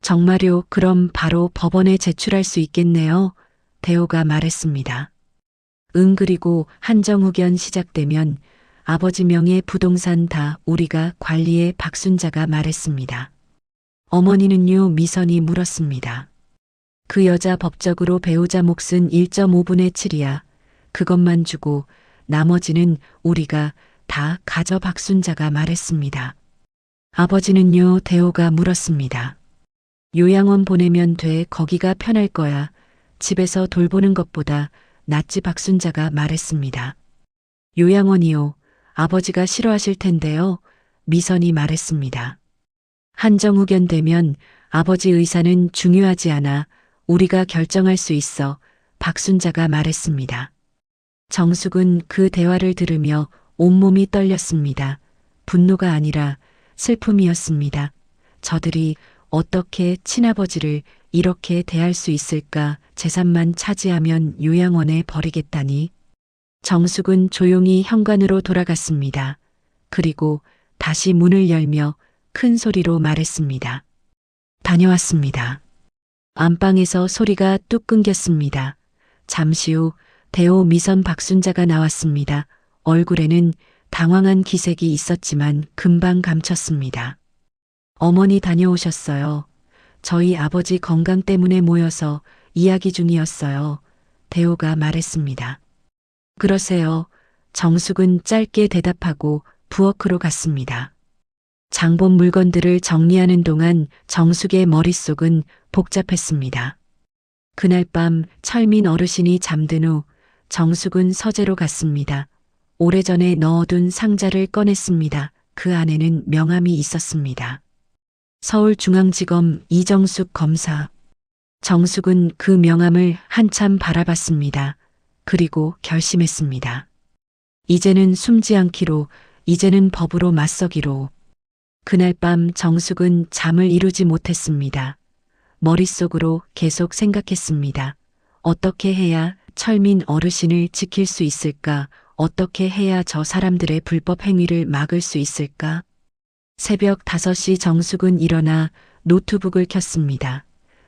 정말요? 그럼 바로 법원에 제출할 수 있겠네요. 대호가 말했습니다. 그리고 한정후견 시작되면 아버지 명의 부동산 다 우리가 관리해. 박순자가 말했습니다. 어머니는요? 미선이 물었습니다. 그 여자 법적으로 배우자 몫은 1.5분의 7이야. 그것만 주고 나머지는 우리가 다 가져. 박순자가 말했습니다. 아버지는요? 대호가 물었습니다. 요양원 보내면 돼. 거기가 편할 거야. 집에서 돌보는 것보다 낫지. 박순자가 말했습니다. 요양원이요? 아버지가 싫어하실 텐데요. 미선이 말했습니다. 한정후견 되면 아버지 의사는 중요하지 않아. 우리가 결정할 수 있어. 박순자가 말했습니다. 정숙은 그 대화를 들으며 온몸이 떨렸습니다. 분노가 아니라 슬픔이었습니다. 저들이 어떻게 친아버지를 이렇게 대할 수 있을까? 재산만 차지하면 요양원에 버리겠다니. 정숙은 조용히 현관으로 돌아갔습니다. 그리고 다시 문을 열며 큰 소리로 말했습니다. 다녀왔습니다. 안방에서 소리가 뚝 끊겼습니다. 잠시 후 대호, 미선, 박순자가 나왔습니다. 얼굴에는 당황한 기색이 있었지만 금방 감췄습니다. 어머니 다녀오셨어요. 저희 아버지 건강 때문에 모여서 이야기 중이었어요. 대호가 말했습니다. 그러세요. 정숙은 짧게 대답하고 부엌으로 갔습니다. 장본 물건들을 정리하는 동안 정숙의 머릿속은 복잡했습니다. 그날 밤 철민 어르신이 잠든 후 정숙은 서재로 갔습니다. 오래전에 넣어둔 상자를 꺼냈습니다. 그 안에는 명함이 있었습니다. 서울중앙지검 이정숙 검사. 정숙은 그 명함을 한참 바라봤습니다. 그리고 결심했습니다. 이제는 숨지 않기로, 이제는 법으로 맞서기로. 그날 밤 정숙은 잠을 이루지 못했습니다. 머릿속으로 계속 생각했습니다. 어떻게 해야 철민 어르신을 지킬 수 있을까? 어떻게 해야 저 사람들의 불법 행위를 막을 수 있을까? 새벽 5시 정숙은 일어나 노트북을 켰습니다.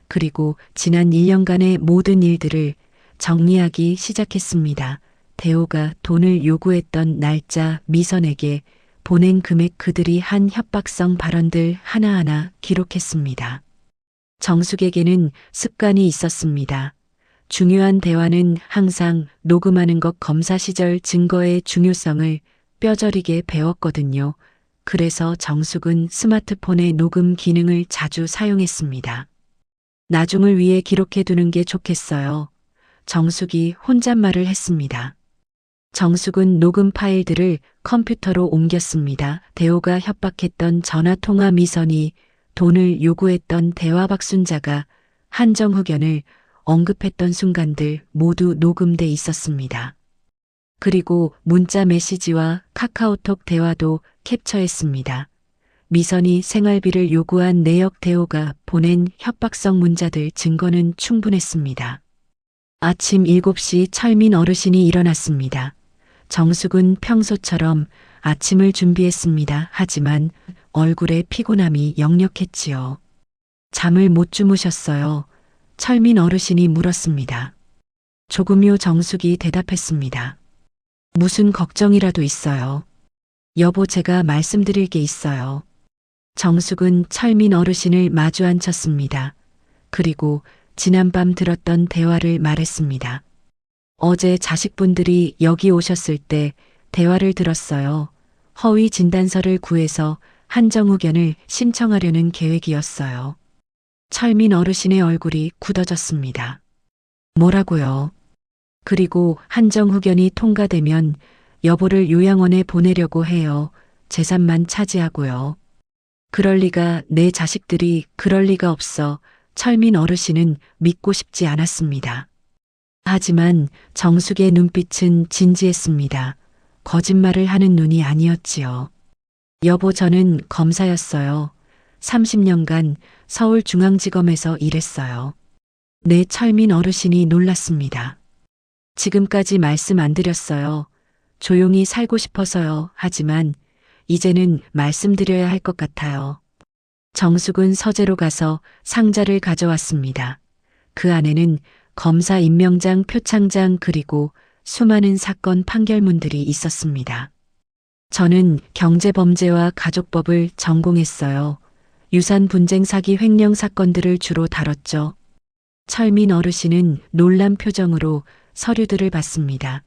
그리고 지난 1년간의 모든 일들을 정리하기 시작했습니다. 대호가 돈을 요구했던 날짜, 미선에게 보낸 금액, 그들이 한 협박성 발언들 하나하나 기록했습니다. 정숙에게는 습관이 있었습니다. 중요한 대화는 항상 녹음하는 것. 검사 시절 증거의 중요성을 뼈저리게 배웠거든요. 그래서 정숙은 스마트폰의 녹음 기능을 자주 사용했습니다. 나중을 위해 기록해두는 게 좋겠어요. 정숙이 혼잣말을 했습니다. 정숙은 녹음 파일들을 컴퓨터로 옮겼습니다. 대호가 협박했던 전화통화, 미선이 돈을 요구했던 대화, 박순자가 한정후견을 언급했던 순간들 모두 녹음돼 있었습니다. 그리고 문자 메시지와 카카오톡 대화도 캡처했습니다. 미선이 생활비를 요구한 내역, 대호가 보낸 협박성 문자들, 증거는 충분했습니다. 아침 7시 철민 어르신이 일어났습니다. 정숙은 평소처럼 아침을 준비했습니다. 하지만 얼굴에 피곤함이 역력했지요. 잠을 못 주무셨어요. 철민 어르신이 물었습니다. 조금요. 정숙이 대답했습니다. 무슨 걱정이라도 있어요. 여보, 제가 말씀드릴 게 있어요. 정숙은 철민 어르신을 마주 앉혔습니다. 그리고 지난밤 들었던 대화를 말했습니다. 어제 자식분들이 여기 오셨을 때 대화를 들었어요. 허위 진단서를 구해서 한정후견을 신청하려는 계획이었어요. 철민 어르신의 얼굴이 굳어졌습니다. 뭐라고요? 그리고 한정후견이 통과되면 여보를 요양원에 보내려고 해요. 재산만 차지하고요. 그럴 리가, 내 자식들이 그럴 리가 없어. 철민 어르신은 믿고 싶지 않았습니다. 하지만 정숙의 눈빛은 진지했습니다. 거짓말을 하는 눈이 아니었지요. 여보, 저는 검사였어요. 30년간 서울중앙지검에서 일했어요. 네, 철민 어르신이 놀랐습니다. 지금까지 말씀 안 드렸어요. 조용히 살고 싶어서요. 하지만 이제는 말씀드려야 할 것 같아요. 정숙은 서재로 가서 상자를 가져왔습니다. 그 안에는 검사 임명장, 표창장, 그리고 수많은 사건 판결문들이 있었습니다. 저는 경제범죄와 가족법을 전공했어요. 유산 분쟁 사기 횡령 사건들을 주로 다뤘죠. 철민 어르신은 놀란 표정으로 서류들을 봤습니다.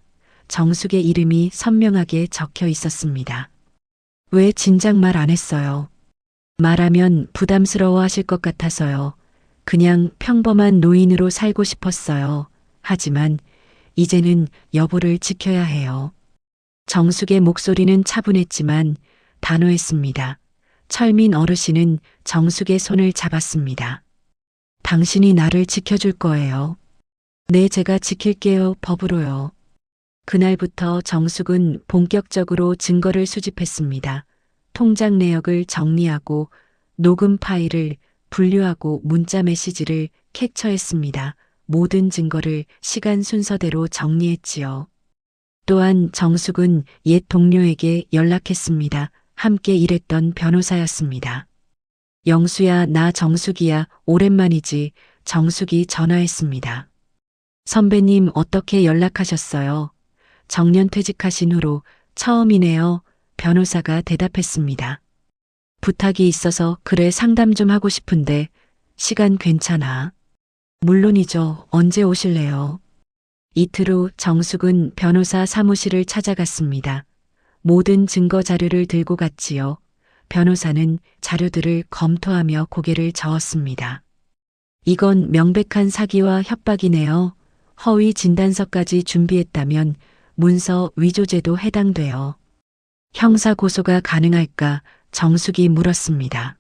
정숙의 이름이 선명하게 적혀 있었습니다. 왜 진작 말 안 했어요? 말하면 부담스러워 하실 것 같아서요. 그냥 평범한 노인으로 살고 싶었어요. 하지만 이제는 여보를 지켜야 해요. 정숙의 목소리는 차분했지만 단호했습니다. 철민 어르신은 정숙의 손을 잡았습니다. 당신이 나를 지켜줄 거예요. 네, 제가 지킬게요. 법으로요. 그날부터 정숙은 본격적으로 증거를 수집했습니다. 통장 내역을 정리하고 녹음 파일을 분류하고 문자 메시지를 캡처했습니다. 모든 증거를 시간 순서대로 정리했지요. 또한 정숙은 옛 동료에게 연락했습니다. 함께 일했던 변호사였습니다. 영수야, 나 정숙이야. 오랜만이지. 정숙이 전화했습니다. 선배님, 어떻게 연락하셨어요? 정년 퇴직하신 후로 처음이네요. 변호사가 대답했습니다. 부탁이 있어서 그래, 상담 좀 하고 싶은데 시간 괜찮아? 물론이죠. 언제 오실래요? 이틀 후 정숙은 변호사 사무실을 찾아갔습니다. 모든 증거 자료를 들고 갔지요. 변호사는 자료들을 검토하며 고개를 저었습니다. 이건 명백한 사기와 협박이네요. 허위 진단서까지 준비했다면 문서 위조죄도 해당돼요. 형사 고소가 가능할까? 정숙이 물었습니다.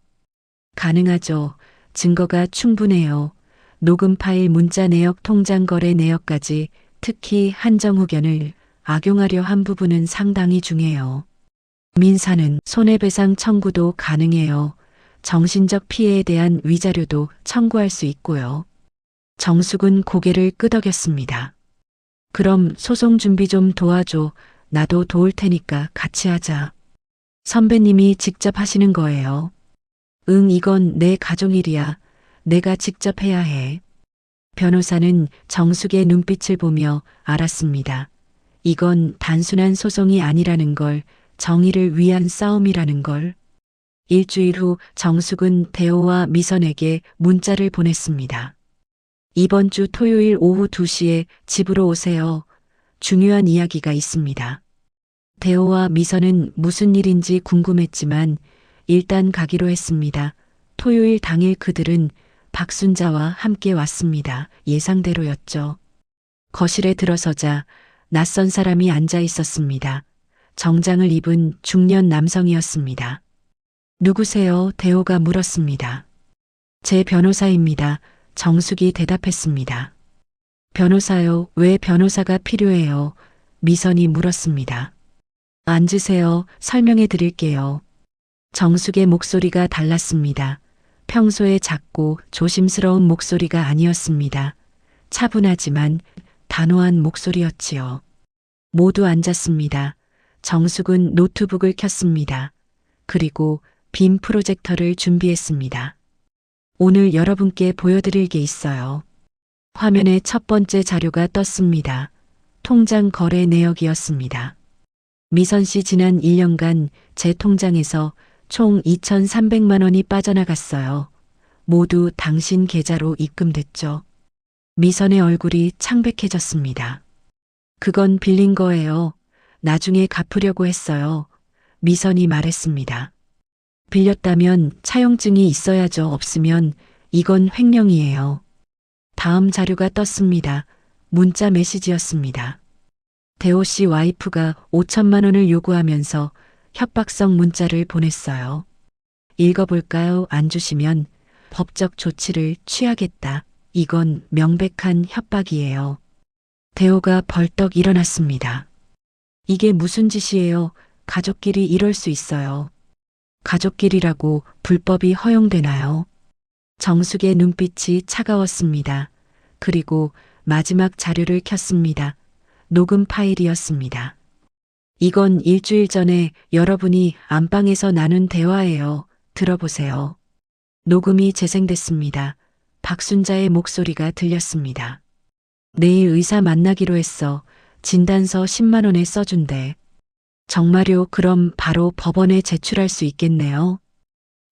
가능하죠. 증거가 충분해요. 녹음 파일, 문자 내역, 통장 거래 내역까지, 특히 한정후견을 악용하려 한 부분은 상당히 중요해요. 민사는 손해배상 청구도 가능해요. 정신적 피해에 대한 위자료도 청구할 수 있고요. 정숙은 고개를 끄덕였습니다. 그럼 소송 준비 좀 도와줘. 나도 도울 테니까 같이 하자. 선배님이 직접 하시는 거예요. 응, 이건 내 가족일이야. 내가 직접 해야 해. 변호사는 정숙의 눈빛을 보며 알았습니다. 이건 단순한 소송이 아니라는 걸, 정의를 위한 싸움이라는 걸. 일주일 후 정숙은 대호와 미선에게 문자를 보냈습니다. 이번 주 토요일 오후 2시에 집으로 오세요. 중요한 이야기가 있습니다. 대호와 미선은 무슨 일인지 궁금했지만 일단 가기로 했습니다. 토요일 당일 그들은 박순자와 함께 왔습니다. 예상대로였죠. 거실에 들어서자 낯선 사람이 앉아 있었습니다. 정장을 입은 중년 남성이었습니다. 누구세요? 대호가 물었습니다. 제 변호사입니다. 정숙이 대답했습니다. 변호사요? 왜 변호사가 필요해요? 미선이 물었습니다. 앉으세요. 설명해 드릴게요. 정숙의 목소리가 달랐습니다. 평소에 작고 조심스러운 목소리가 아니었습니다. 차분하지만 단호한 목소리였지요. 모두 앉았습니다. 정숙은 노트북을 켰습니다. 그리고 빔 프로젝터를 준비했습니다. 오늘 여러분께 보여드릴 게 있어요. 화면에 첫 번째 자료가 떴습니다. 통장 거래 내역이었습니다. 미선 씨, 지난 1년간 제 통장에서 총 2,300만 원이 빠져나갔어요. 모두 당신 계좌로 입금됐죠. 미선의 얼굴이 창백해졌습니다. 그건 빌린 거예요. 나중에 갚으려고 했어요. 미선이 말했습니다. 빌렸다면 차용증이 있어야죠. 없으면 이건 횡령이에요. 다음 자료가 떴습니다. 문자 메시지였습니다. 대호 씨 와이프가 5천만 원을 요구하면서 협박성 문자를 보냈어요. 읽어볼까요? 안 주시면 법적 조치를 취하겠다. 이건 명백한 협박이에요. 대호가 벌떡 일어났습니다. 이게 무슨 짓이에요? 가족끼리 이럴 수 있어요. 가족끼리라고 불법이 허용되나요? 정숙의 눈빛이 차가웠습니다. 그리고 마지막 자료를 켰습니다. 녹음 파일이었습니다. 이건 일주일 전에 여러분이 안방에서 나눈 대화예요. 들어보세요. 녹음이 재생됐습니다. 박순자의 목소리가 들렸습니다. 내일 의사 만나기로 했어. 진단서 10만 원에 써준대. 정말요? 그럼 바로 법원에 제출할 수 있겠네요.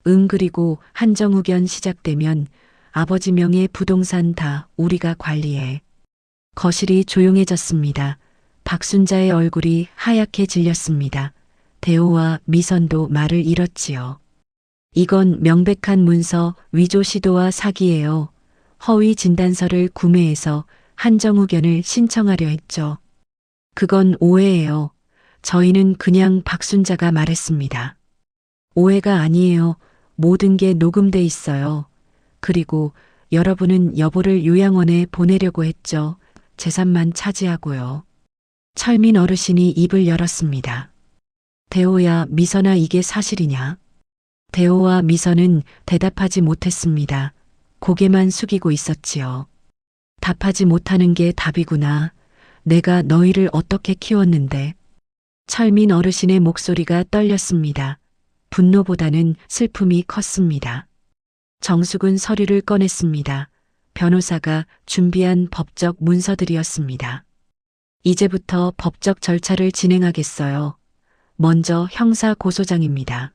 응, 그리고 한정후견 시작되면 아버지 명의 부동산 다 우리가 관리해. 거실이 조용해졌습니다. 박순자의 얼굴이 하얗게 질렸습니다. 대호와 미선도 말을 잃었지요. 이건 명백한 문서 위조 시도와 사기예요. 허위 진단서를 구매해서 한정후견을 신청하려 했죠. 그건 오해예요. 저희는 그냥 박순자가 말했습니다. 오해가 아니에요. 모든 게 녹음돼 있어요. 그리고 여러분은 여보를 요양원에 보내려고 했죠. 재산만 차지하고요. 철민 어르신이 입을 열었습니다. 대호야, 미선아, 이게 사실이냐? 대호와 미선은 대답하지 못했습니다. 고개만 숙이고 있었지요. 답하지 못하는 게 답이구나. 내가 너희를 어떻게 키웠는데. 철민 어르신의 목소리가 떨렸습니다. 분노보다는 슬픔이 컸습니다. 정숙은 서류를 꺼냈습니다. 변호사가 준비한 법적 문서들이었습니다. 이제부터 법적 절차를 진행하겠어요. 먼저 형사고소장입니다.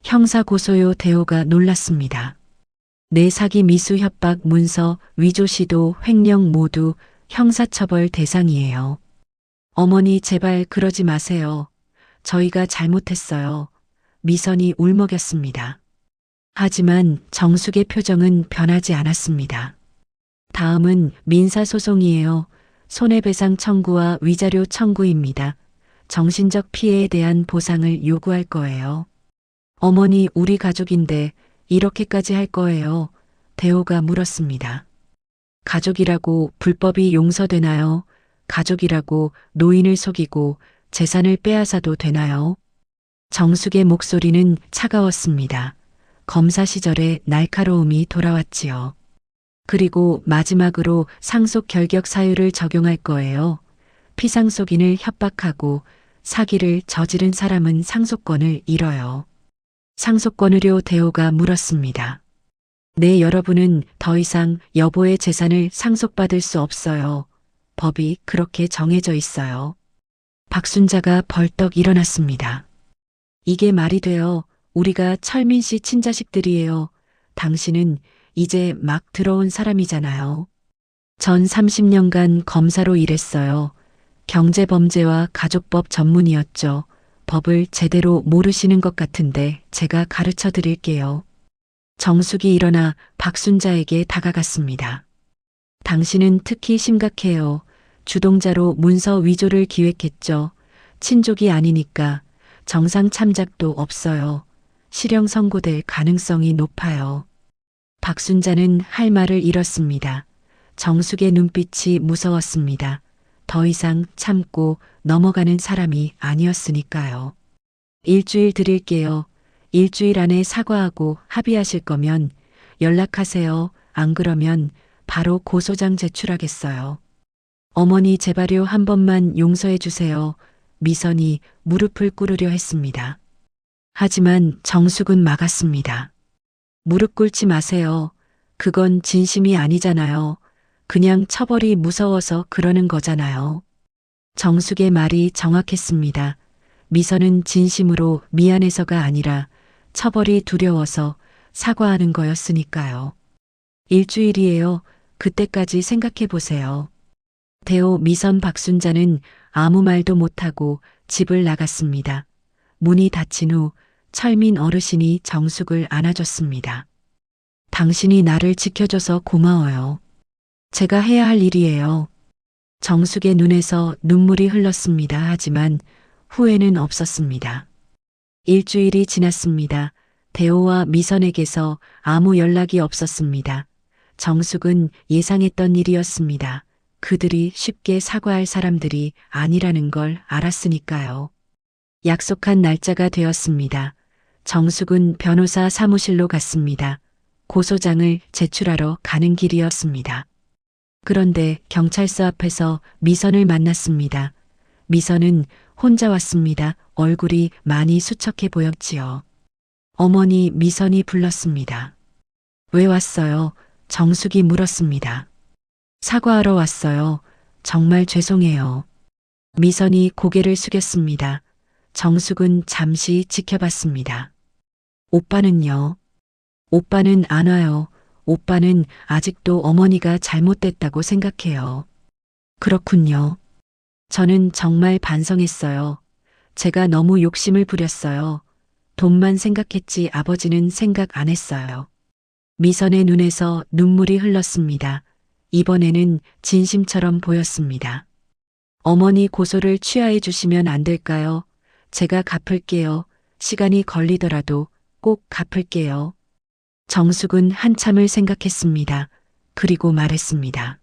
형사고소요. 대호가 놀랐습니다. 내 사기 미수 협박 문서 위조 시도 횡령 모두 형사처벌 대상이에요. 어머니 제발 그러지 마세요. 저희가 잘못했어요. 미선이 울먹였습니다. 하지만 정숙의 표정은 변하지 않았습니다. 다음은 민사소송이에요. 손해배상 청구와 위자료 청구입니다. 정신적 피해에 대한 보상을 요구할 거예요. 어머니, 우리 가족인데 이렇게까지 할 거예요. 대호가 물었습니다. 가족이라고 불법이 용서되나요? 가족이라고 노인을 속이고 재산을 빼앗아도 되나요? 정숙의 목소리는 차가웠습니다. 검사 시절의 날카로움이 돌아왔지요. 그리고 마지막으로 상속 결격 사유를 적용할 거예요. 피상속인을 협박하고 사기를 저지른 사람은 상속권을 잃어요. 상속권을요? 대호가 물었습니다. 네, 여러분은 더 이상 여보의 재산을 상속받을 수 없어요. 법이 그렇게 정해져 있어요. 박순자가 벌떡 일어났습니다. 이게 말이 돼요. 우리가 철민 씨 친자식들이에요. 당신은 이제 막 들어온 사람이잖아요. 전 30년간 검사로 일했어요. 경제범죄와 가족법 전문이었죠. 법을 제대로 모르시는 것 같은데 제가 가르쳐 드릴게요. 정숙이 일어나 박순자에게 다가갔습니다. 당신은 특히 심각해요. 주동자로 문서 위조를 기획했죠. 친족이 아니니까 정상 참작도 없어요. 실형 선고될 가능성이 높아요. 박순자는 할 말을 잃었습니다. 정숙의 눈빛이 무서웠습니다. 더 이상 참고 넘어가는 사람이 아니었으니까요. 일주일 드릴게요. 일주일 안에 사과하고 합의하실 거면 연락하세요. 안 그러면 바로 고소장 제출하겠어요. 어머니 제발요, 한 번만 용서해 주세요. 미선이 무릎을 꿇으려 했습니다. 하지만 정숙은 막았습니다. 무릎 꿇지 마세요. 그건 진심이 아니잖아요. 그냥 처벌이 무서워서 그러는 거잖아요. 정숙의 말이 정확했습니다. 미선은 진심으로 미안해서가 아니라 처벌이 두려워서 사과하는 거였으니까요. 일주일이에요. 그때까지 생각해 보세요. 대호, 미선, 박순자는 아무 말도 못하고 집을 나갔습니다. 문이 닫힌 후 철민 어르신이 정숙을 안아줬습니다. 당신이 나를 지켜줘서 고마워요. 제가 해야 할 일이에요. 정숙의 눈에서 눈물이 흘렀습니다. 하지만 후회는 없었습니다. 일주일이 지났습니다. 대호와 미선에게서 아무 연락이 없었습니다. 정숙은 예상했던 일이었습니다. 그들이 쉽게 사과할 사람들이 아니라는 걸 알았으니까요. 약속한 날짜가 되었습니다. 정숙은 변호사 사무실로 갔습니다. 고소장을 제출하러 가는 길이었습니다. 그런데 경찰서 앞에서 미선을 만났습니다. 미선은 혼자 왔습니다. 얼굴이 많이 수척해 보였지요. 어머니, 미선이 불렀습니다. 왜 왔어요? 정숙이 물었습니다. 사과하러 왔어요. 정말 죄송해요. 미선이 고개를 숙였습니다. 정숙은 잠시 지켜봤습니다. 오빠는요? 오빠는 안 와요. 오빠는 아직도 어머니가 잘못됐다고 생각해요. 그렇군요. 저는 정말 반성했어요. 제가 너무 욕심을 부렸어요. 돈만 생각했지 아버지는 생각 안 했어요. 미선의 눈에서 눈물이 흘렀습니다. 이번에는 진심처럼 보였습니다. 어머니 고소를 취하해 주시면 안 될까요? 제가 갚을게요. 시간이 걸리더라도 꼭 갚을게요. 정숙은 한참을 생각했습니다. 그리고 말했습니다.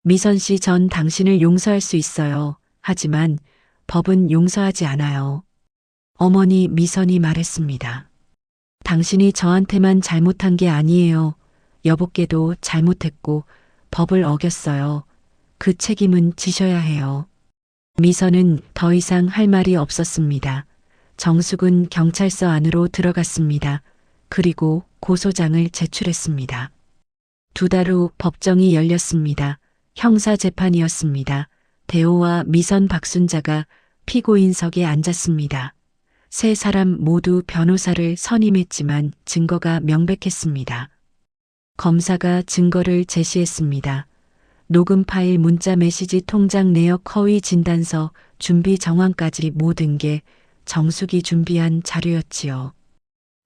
미선 씨, 전 당신을 용서할 수 있어요. 하지만 법은 용서하지 않아요. 어머니, 미선이 말했습니다. 당신이 저한테만 잘못한 게 아니에요. 여보께도 잘못했고 법을 어겼어요. 그 책임은 지셔야 해요. 미선은 더 이상 할 말이 없었습니다. 정숙은 경찰서 안으로 들어갔습니다. 그리고 고소장을 제출했습니다. 2달 후 법정이 열렸습니다. 형사재판이었습니다. 대호와 미선, 박순자가 피고인석에 앉았습니다. 세 사람 모두 변호사를 선임했지만 증거가 명백했습니다. 검사가 증거를 제시했습니다. 녹음 파일, 문자, 메시지, 통장 내역, 허위 진단서, 준비 정황까지 모든 게 정숙이 준비한 자료였지요.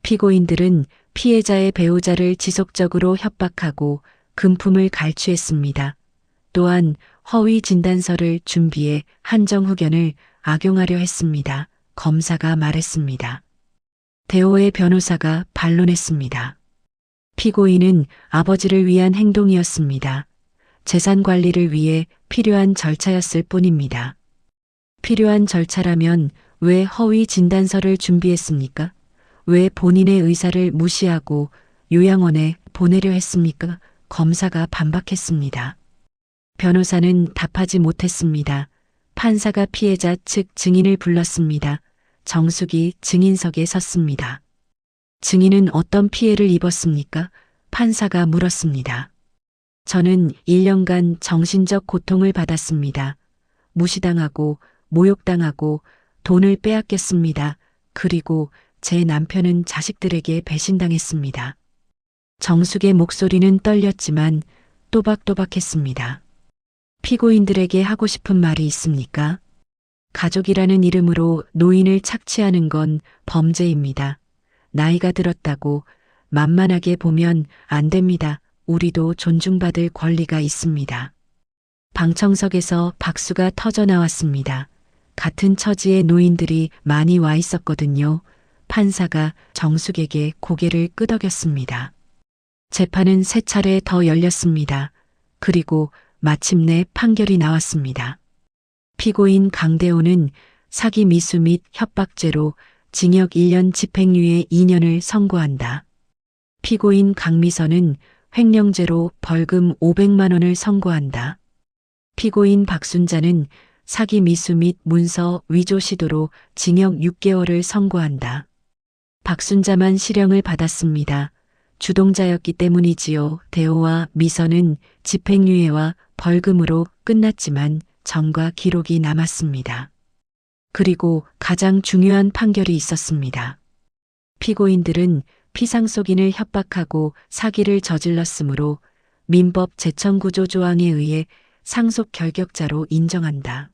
피고인들은 피해자의 배우자를 지속적으로 협박하고 금품을 갈취했습니다. 또한 허위 진단서를 준비해 한정후견을 악용하려 했습니다. 검사가 말했습니다. 대호의 변호사가 반론했습니다. 피고인은 아버지를 위한 행동이었습니다. 재산 관리를 위해 필요한 절차였을 뿐입니다. 필요한 절차라면 왜 허위 진단서를 준비했습니까? 왜 본인의 의사를 무시하고 요양원에 보내려 했습니까? 검사가 반박했습니다. 변호사는 답하지 못했습니다. 판사가 피해자 측 증인을 불렀습니다. 정숙이 증인석에 섰습니다. 증인은 어떤 피해를 입었습니까? 판사가 물었습니다. 저는 1년간 정신적 고통을 받았습니다. 무시당하고 모욕당하고 돈을 빼앗겼습니다. 그리고 제 남편은 자식들에게 배신당했습니다. 정숙의 목소리는 떨렸지만 또박또박했습니다. 피고인들에게 하고 싶은 말이 있습니까? 가족이라는 이름으로 노인을 착취하는 건 범죄입니다. 나이가 들었다고 만만하게 보면 안 됩니다. 우리도 존중받을 권리가 있습니다. 방청석에서 박수가 터져 나왔습니다. 같은 처지의 노인들이 많이 와 있었거든요. 판사가 정숙에게 고개를 끄덕였습니다. 재판은 3차례 더 열렸습니다. 그리고 마침내 판결이 나왔습니다. 피고인 강대호는 사기 미수 및 협박죄로 징역 1년 집행유예 2년을 선고한다. 피고인 강미선은 횡령죄로 벌금 500만 원을 선고한다. 피고인 박순자는 사기 미수 및 문서 위조 시도로 징역 6개월을 선고한다. 박순자만 실형을 받았습니다. 주동자였기 때문이지요. 대호와 미선은 집행유예와 벌금으로 끝났지만 전과 기록이 남았습니다. 그리고 가장 중요한 판결이 있었습니다. 피고인들은 피상속인을 협박하고 사기를 저질렀으므로 민법 제1009조 조항에 의해 상속 결격자로 인정한다.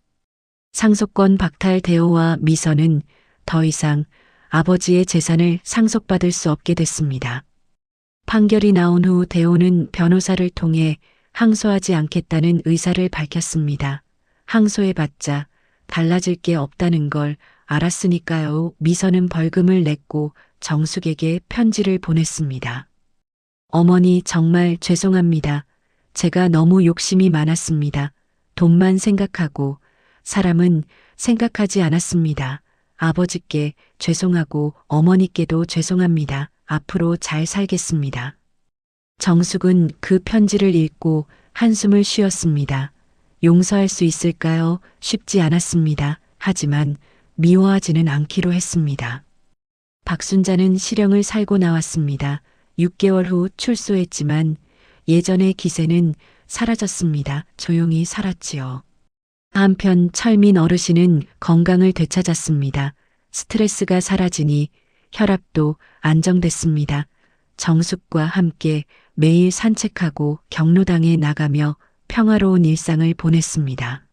상속권 박탈. 대호와 미선은 더 이상 아버지의 재산을 상속받을 수 없게 됐습니다. 판결이 나온 후 대호는 변호사를 통해 항소하지 않겠다는 의사를 밝혔습니다. 항소해봤자 달라질 게 없다는 걸 알았으니까요. 미선은 벌금을 냈고 정숙에게 편지를 보냈습니다. 어머니, 정말 죄송합니다. 제가 너무 욕심이 많았습니다. 돈만 생각하고 사람은 생각하지 않았습니다. 아버지께 죄송하고 어머니께도 죄송합니다. 앞으로 잘 살겠습니다. 정숙은 그 편지를 읽고 한숨을 쉬었습니다. 용서할 수 있을까요? 쉽지 않았습니다. 하지만 미워하지는 않기로 했습니다. 박순자는 실형을 살고 나왔습니다. 6개월 후 출소했지만 예전의 기세는 사라졌습니다. 조용히 살았지요. 한편 철민 어르신은 건강을 되찾았습니다. 스트레스가 사라지니 혈압도 안정됐습니다. 정숙과 함께 매일 산책하고 경로당에 나가며 평화로운 일상을 보냈습니다.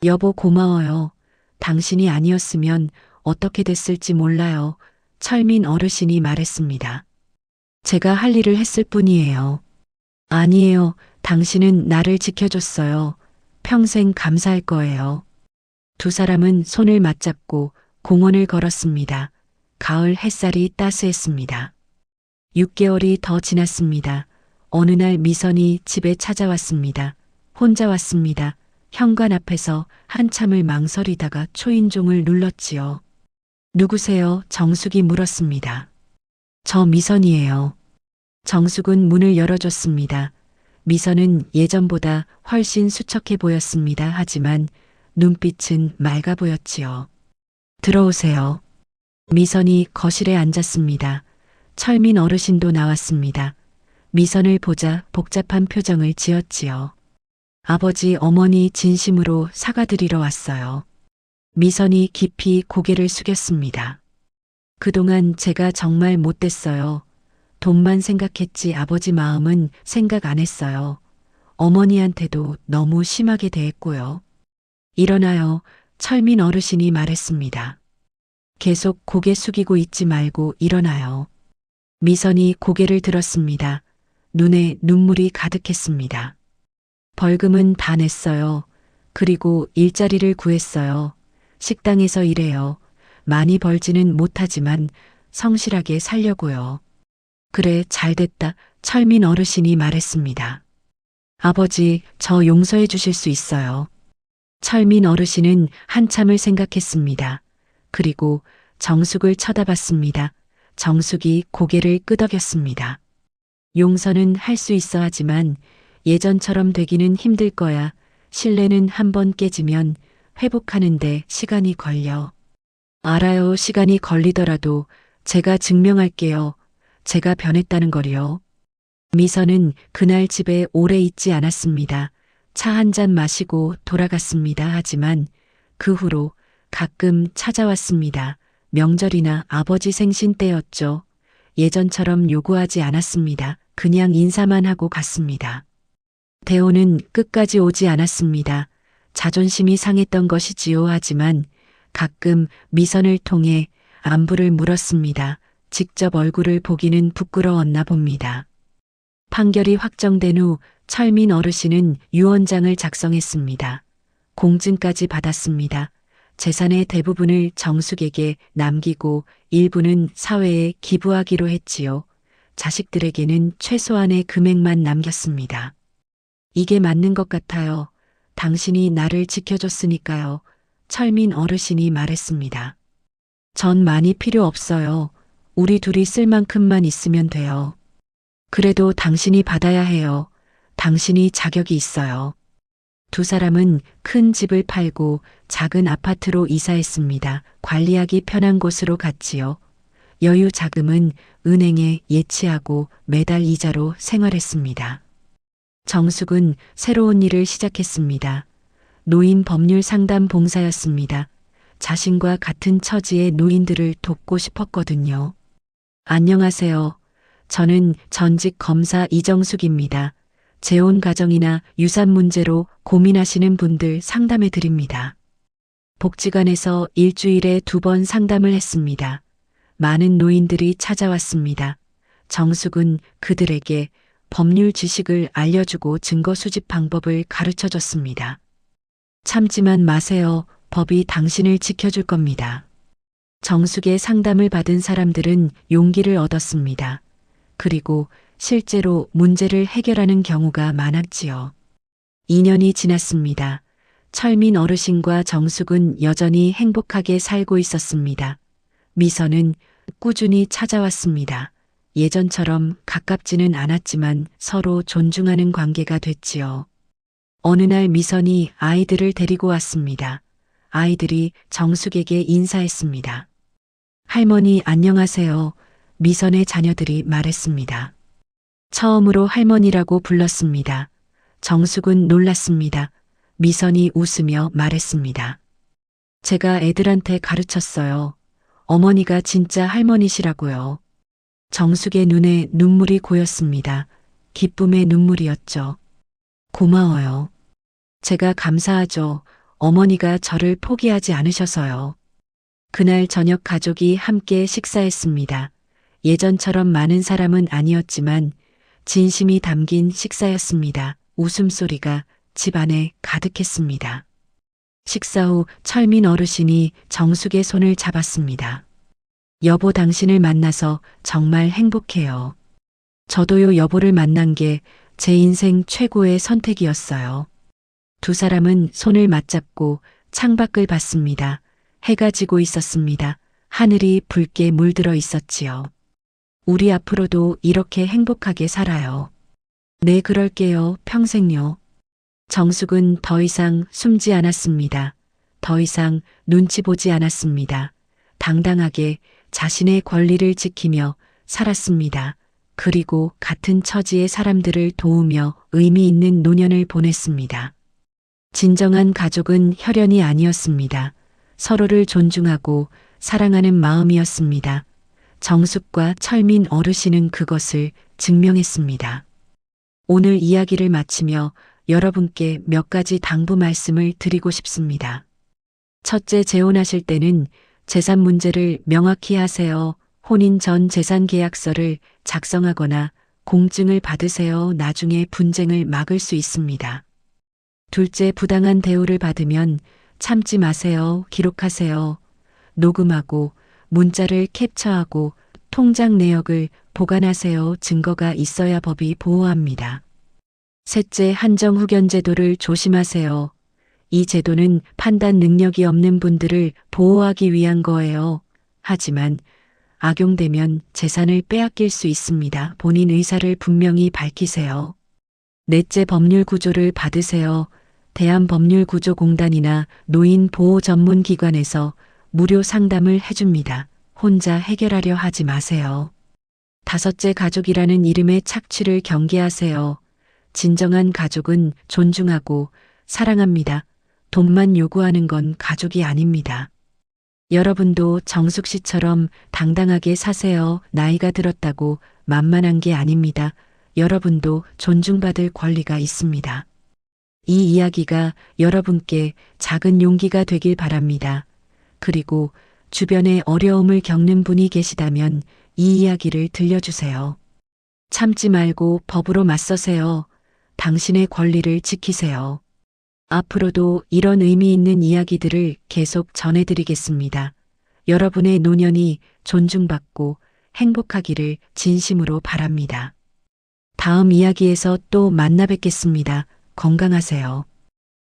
여보 고마워요. 당신이 아니었으면 어떻게 됐을지 몰라요. 철민 어르신이 말했습니다. 제가 할 일을 했을 뿐이에요. 아니에요. 당신은 나를 지켜줬어요. 평생 감사할 거예요. 두 사람은 손을 맞잡고 공원을 걸었습니다. 가을 햇살이 따스했습니다. 6개월이 더 지났습니다. 어느 날 미선이 집에 찾아왔습니다. 혼자 왔습니다. 현관 앞에서 한참을 망설이다가 초인종을 눌렀지요. 누구세요? 정숙이 물었습니다. 저 미선이에요. 정숙은 문을 열어줬습니다. 미선은 예전보다 훨씬 수척해 보였습니다. 하지만 눈빛은 맑아 보였지요. 들어오세요. 미선이 거실에 앉았습니다. 철민 어르신도 나왔습니다. 미선을 보자 복잡한 표정을 지었지요. 아버지, 어머니 진심으로 사과드리러 왔어요. 미선이 깊이 고개를 숙였습니다. 그동안 제가 정말 못됐어요. 돈만 생각했지 아버지 마음은 생각 안 했어요. 어머니한테도 너무 심하게 대했고요. 일어나요. 철민 어르신이 말했습니다. 계속 고개 숙이고 있지 말고 일어나요. 미선이 고개를 들었습니다. 눈에 눈물이 가득했습니다. 벌금은 다 냈어요. 그리고 일자리를 구했어요. 식당에서 일해요. 많이 벌지는 못하지만 성실하게 살려고요. 그래, 잘됐다. 철민 어르신이 말했습니다. 아버지, 저 용서해 주실 수 있어요. 철민 어르신은 한참을 생각했습니다. 그리고 정숙을 쳐다봤습니다. 정숙이 고개를 끄덕였습니다. 용서는 할 수 있어 하지만 예전처럼 되기는 힘들 거야. 신뢰는 한번 깨지면 회복하는데 시간이 걸려. 알아요. 시간이 걸리더라도 제가 증명할게요. 제가 변했다는 걸요. 미선은 그날 집에 오래 있지 않았습니다. 차 한 잔 마시고 돌아갔습니다. 하지만 그 후로 가끔 찾아왔습니다. 명절이나 아버지 생신 때였죠. 예전처럼 요구하지 않았습니다. 그냥 인사만 하고 갔습니다. 대호는 끝까지 오지 않았습니다. 자존심이 상했던 것이지요. 하지만 가끔 미선을 통해 안부를 물었습니다. 직접 얼굴을 보기는 부끄러웠나 봅니다. 판결이 확정된 후 철민 어르신은 유언장을 작성했습니다. 공증까지 받았습니다. 재산의 대부분을 정숙에게 남기고 일부는 사회에 기부하기로 했지요. 자식들에게는 최소한의 금액만 남겼습니다. 이게 맞는 것 같아요. 당신이 나를 지켜줬으니까요. 철민 어르신이 말했습니다. 전 많이 필요 없어요. 우리 둘이 쓸 만큼만 있으면 돼요. 그래도 당신이 받아야 해요. 당신이 자격이 있어요. 두 사람은 큰 집을 팔고 작은 아파트로 이사했습니다. 관리하기 편한 곳으로 갔지요. 여유 자금은 은행에 예치하고 매달 이자로 생활했습니다. 정숙은 새로운 일을 시작했습니다. 노인 법률 상담 봉사였습니다. 자신과 같은 처지의 노인들을 돕고 싶었거든요. 안녕하세요. 저는 전직 검사 이정숙입니다. 재혼 가정이나 유산 문제로 고민하시는 분들 상담해 드립니다. 복지관에서 일주일에 2번 상담을 했습니다. 많은 노인들이 찾아왔습니다. 정숙은 그들에게 법률 지식을 알려주고 증거 수집 방법을 가르쳐 줬습니다. 참지만 마세요. 법이 당신을 지켜줄 겁니다. 정숙의 상담을 받은 사람들은 용기를 얻었습니다. 그리고 실제로 문제를 해결하는 경우가 많았지요. 2년이 지났습니다. 철민 어르신과 정숙은 여전히 행복하게 살고 있었습니다. 미선은 꾸준히 찾아왔습니다. 예전처럼 가깝지는 않았지만 서로 존중하는 관계가 됐지요. 어느 날 미선이 아이들을 데리고 왔습니다. 아이들이 정숙에게 인사했습니다. 할머니 안녕하세요. 미선의 자녀들이 말했습니다. 처음으로 할머니라고 불렀습니다. 정숙은 놀랐습니다. 미선이 웃으며 말했습니다. 제가 애들한테 가르쳤어요. 어머니가 진짜 할머니시라고요. 정숙의 눈에 눈물이 고였습니다. 기쁨의 눈물이었죠. 고마워요. 제가 감사하죠. 어머니가 저를 포기하지 않으셔서요. 그날 저녁 가족이 함께 식사했습니다. 예전처럼 많은 사람은 아니었지만 진심이 담긴 식사였습니다. 웃음소리가 집 안에 가득했습니다. 식사 후 철민 어르신이 정숙의 손을 잡았습니다. 여보 당신을 만나서 정말 행복해요. 저도요 여보를 만난 게 제 인생 최고의 선택이었어요. 두 사람은 손을 맞잡고 창밖을 봤습니다. 해가 지고 있었습니다. 하늘이 붉게 물들어 있었지요. 우리 앞으로도 이렇게 행복하게 살아요. 네, 그럴게요. 평생요. 정숙은 더 이상 숨지 않았습니다. 더 이상 눈치 보지 않았습니다. 당당하게 자신의 권리를 지키며 살았습니다. 그리고 같은 처지의 사람들을 도우며 의미 있는 노년을 보냈습니다. 진정한 가족은 혈연이 아니었습니다. 서로를 존중하고 사랑하는 마음이었습니다. 정숙과 철민 어르신은 그것을 증명했습니다. 오늘 이야기를 마치며 여러분께 몇 가지 당부 말씀을 드리고 싶습니다. 첫째, 재혼하실 때는 재산 문제를 명확히 하세요. 혼인 전 재산 계약서를 작성하거나 공증을 받으세요. 나중에 분쟁을 막을 수 있습니다. 둘째, 부당한 대우를 받으면 참지 마세요. 기록하세요. 녹음하고 문자를 캡처하고 통장 내역을 보관하세요. 증거가 있어야 법이 보호합니다. 셋째, 한정 후견 제도를 조심하세요. 이 제도는 판단 능력이 없는 분들을 보호하기 위한 거예요. 하지만 악용되면 재산을 빼앗길 수 있습니다. 본인 의사를 분명히 밝히세요. 넷째, 법률 구조를 받으세요. 대한법률구조공단이나 노인보호전문기관에서 무료 상담을 해줍니다. 혼자 해결하려 하지 마세요. 다섯째, 가족이라는 이름의 착취를 경계하세요. 진정한 가족은 존중하고 사랑합니다. 돈만 요구하는 건 가족이 아닙니다. 여러분도 정숙 씨처럼 당당하게 사세요. 나이가 들었다고 만만한 게 아닙니다. 여러분도 존중받을 권리가 있습니다. 이 이야기가 여러분께 작은 용기가 되길 바랍니다. 그리고 주변에 어려움을 겪는 분이 계시다면 이 이야기를 들려주세요. 참지 말고 법으로 맞서세요. 당신의 권리를 지키세요. 앞으로도 이런 의미 있는 이야기들을 계속 전해드리겠습니다. 여러분의 노년이 존중받고 행복하기를 진심으로 바랍니다. 다음 이야기에서 또 만나 뵙겠습니다. 건강하세요.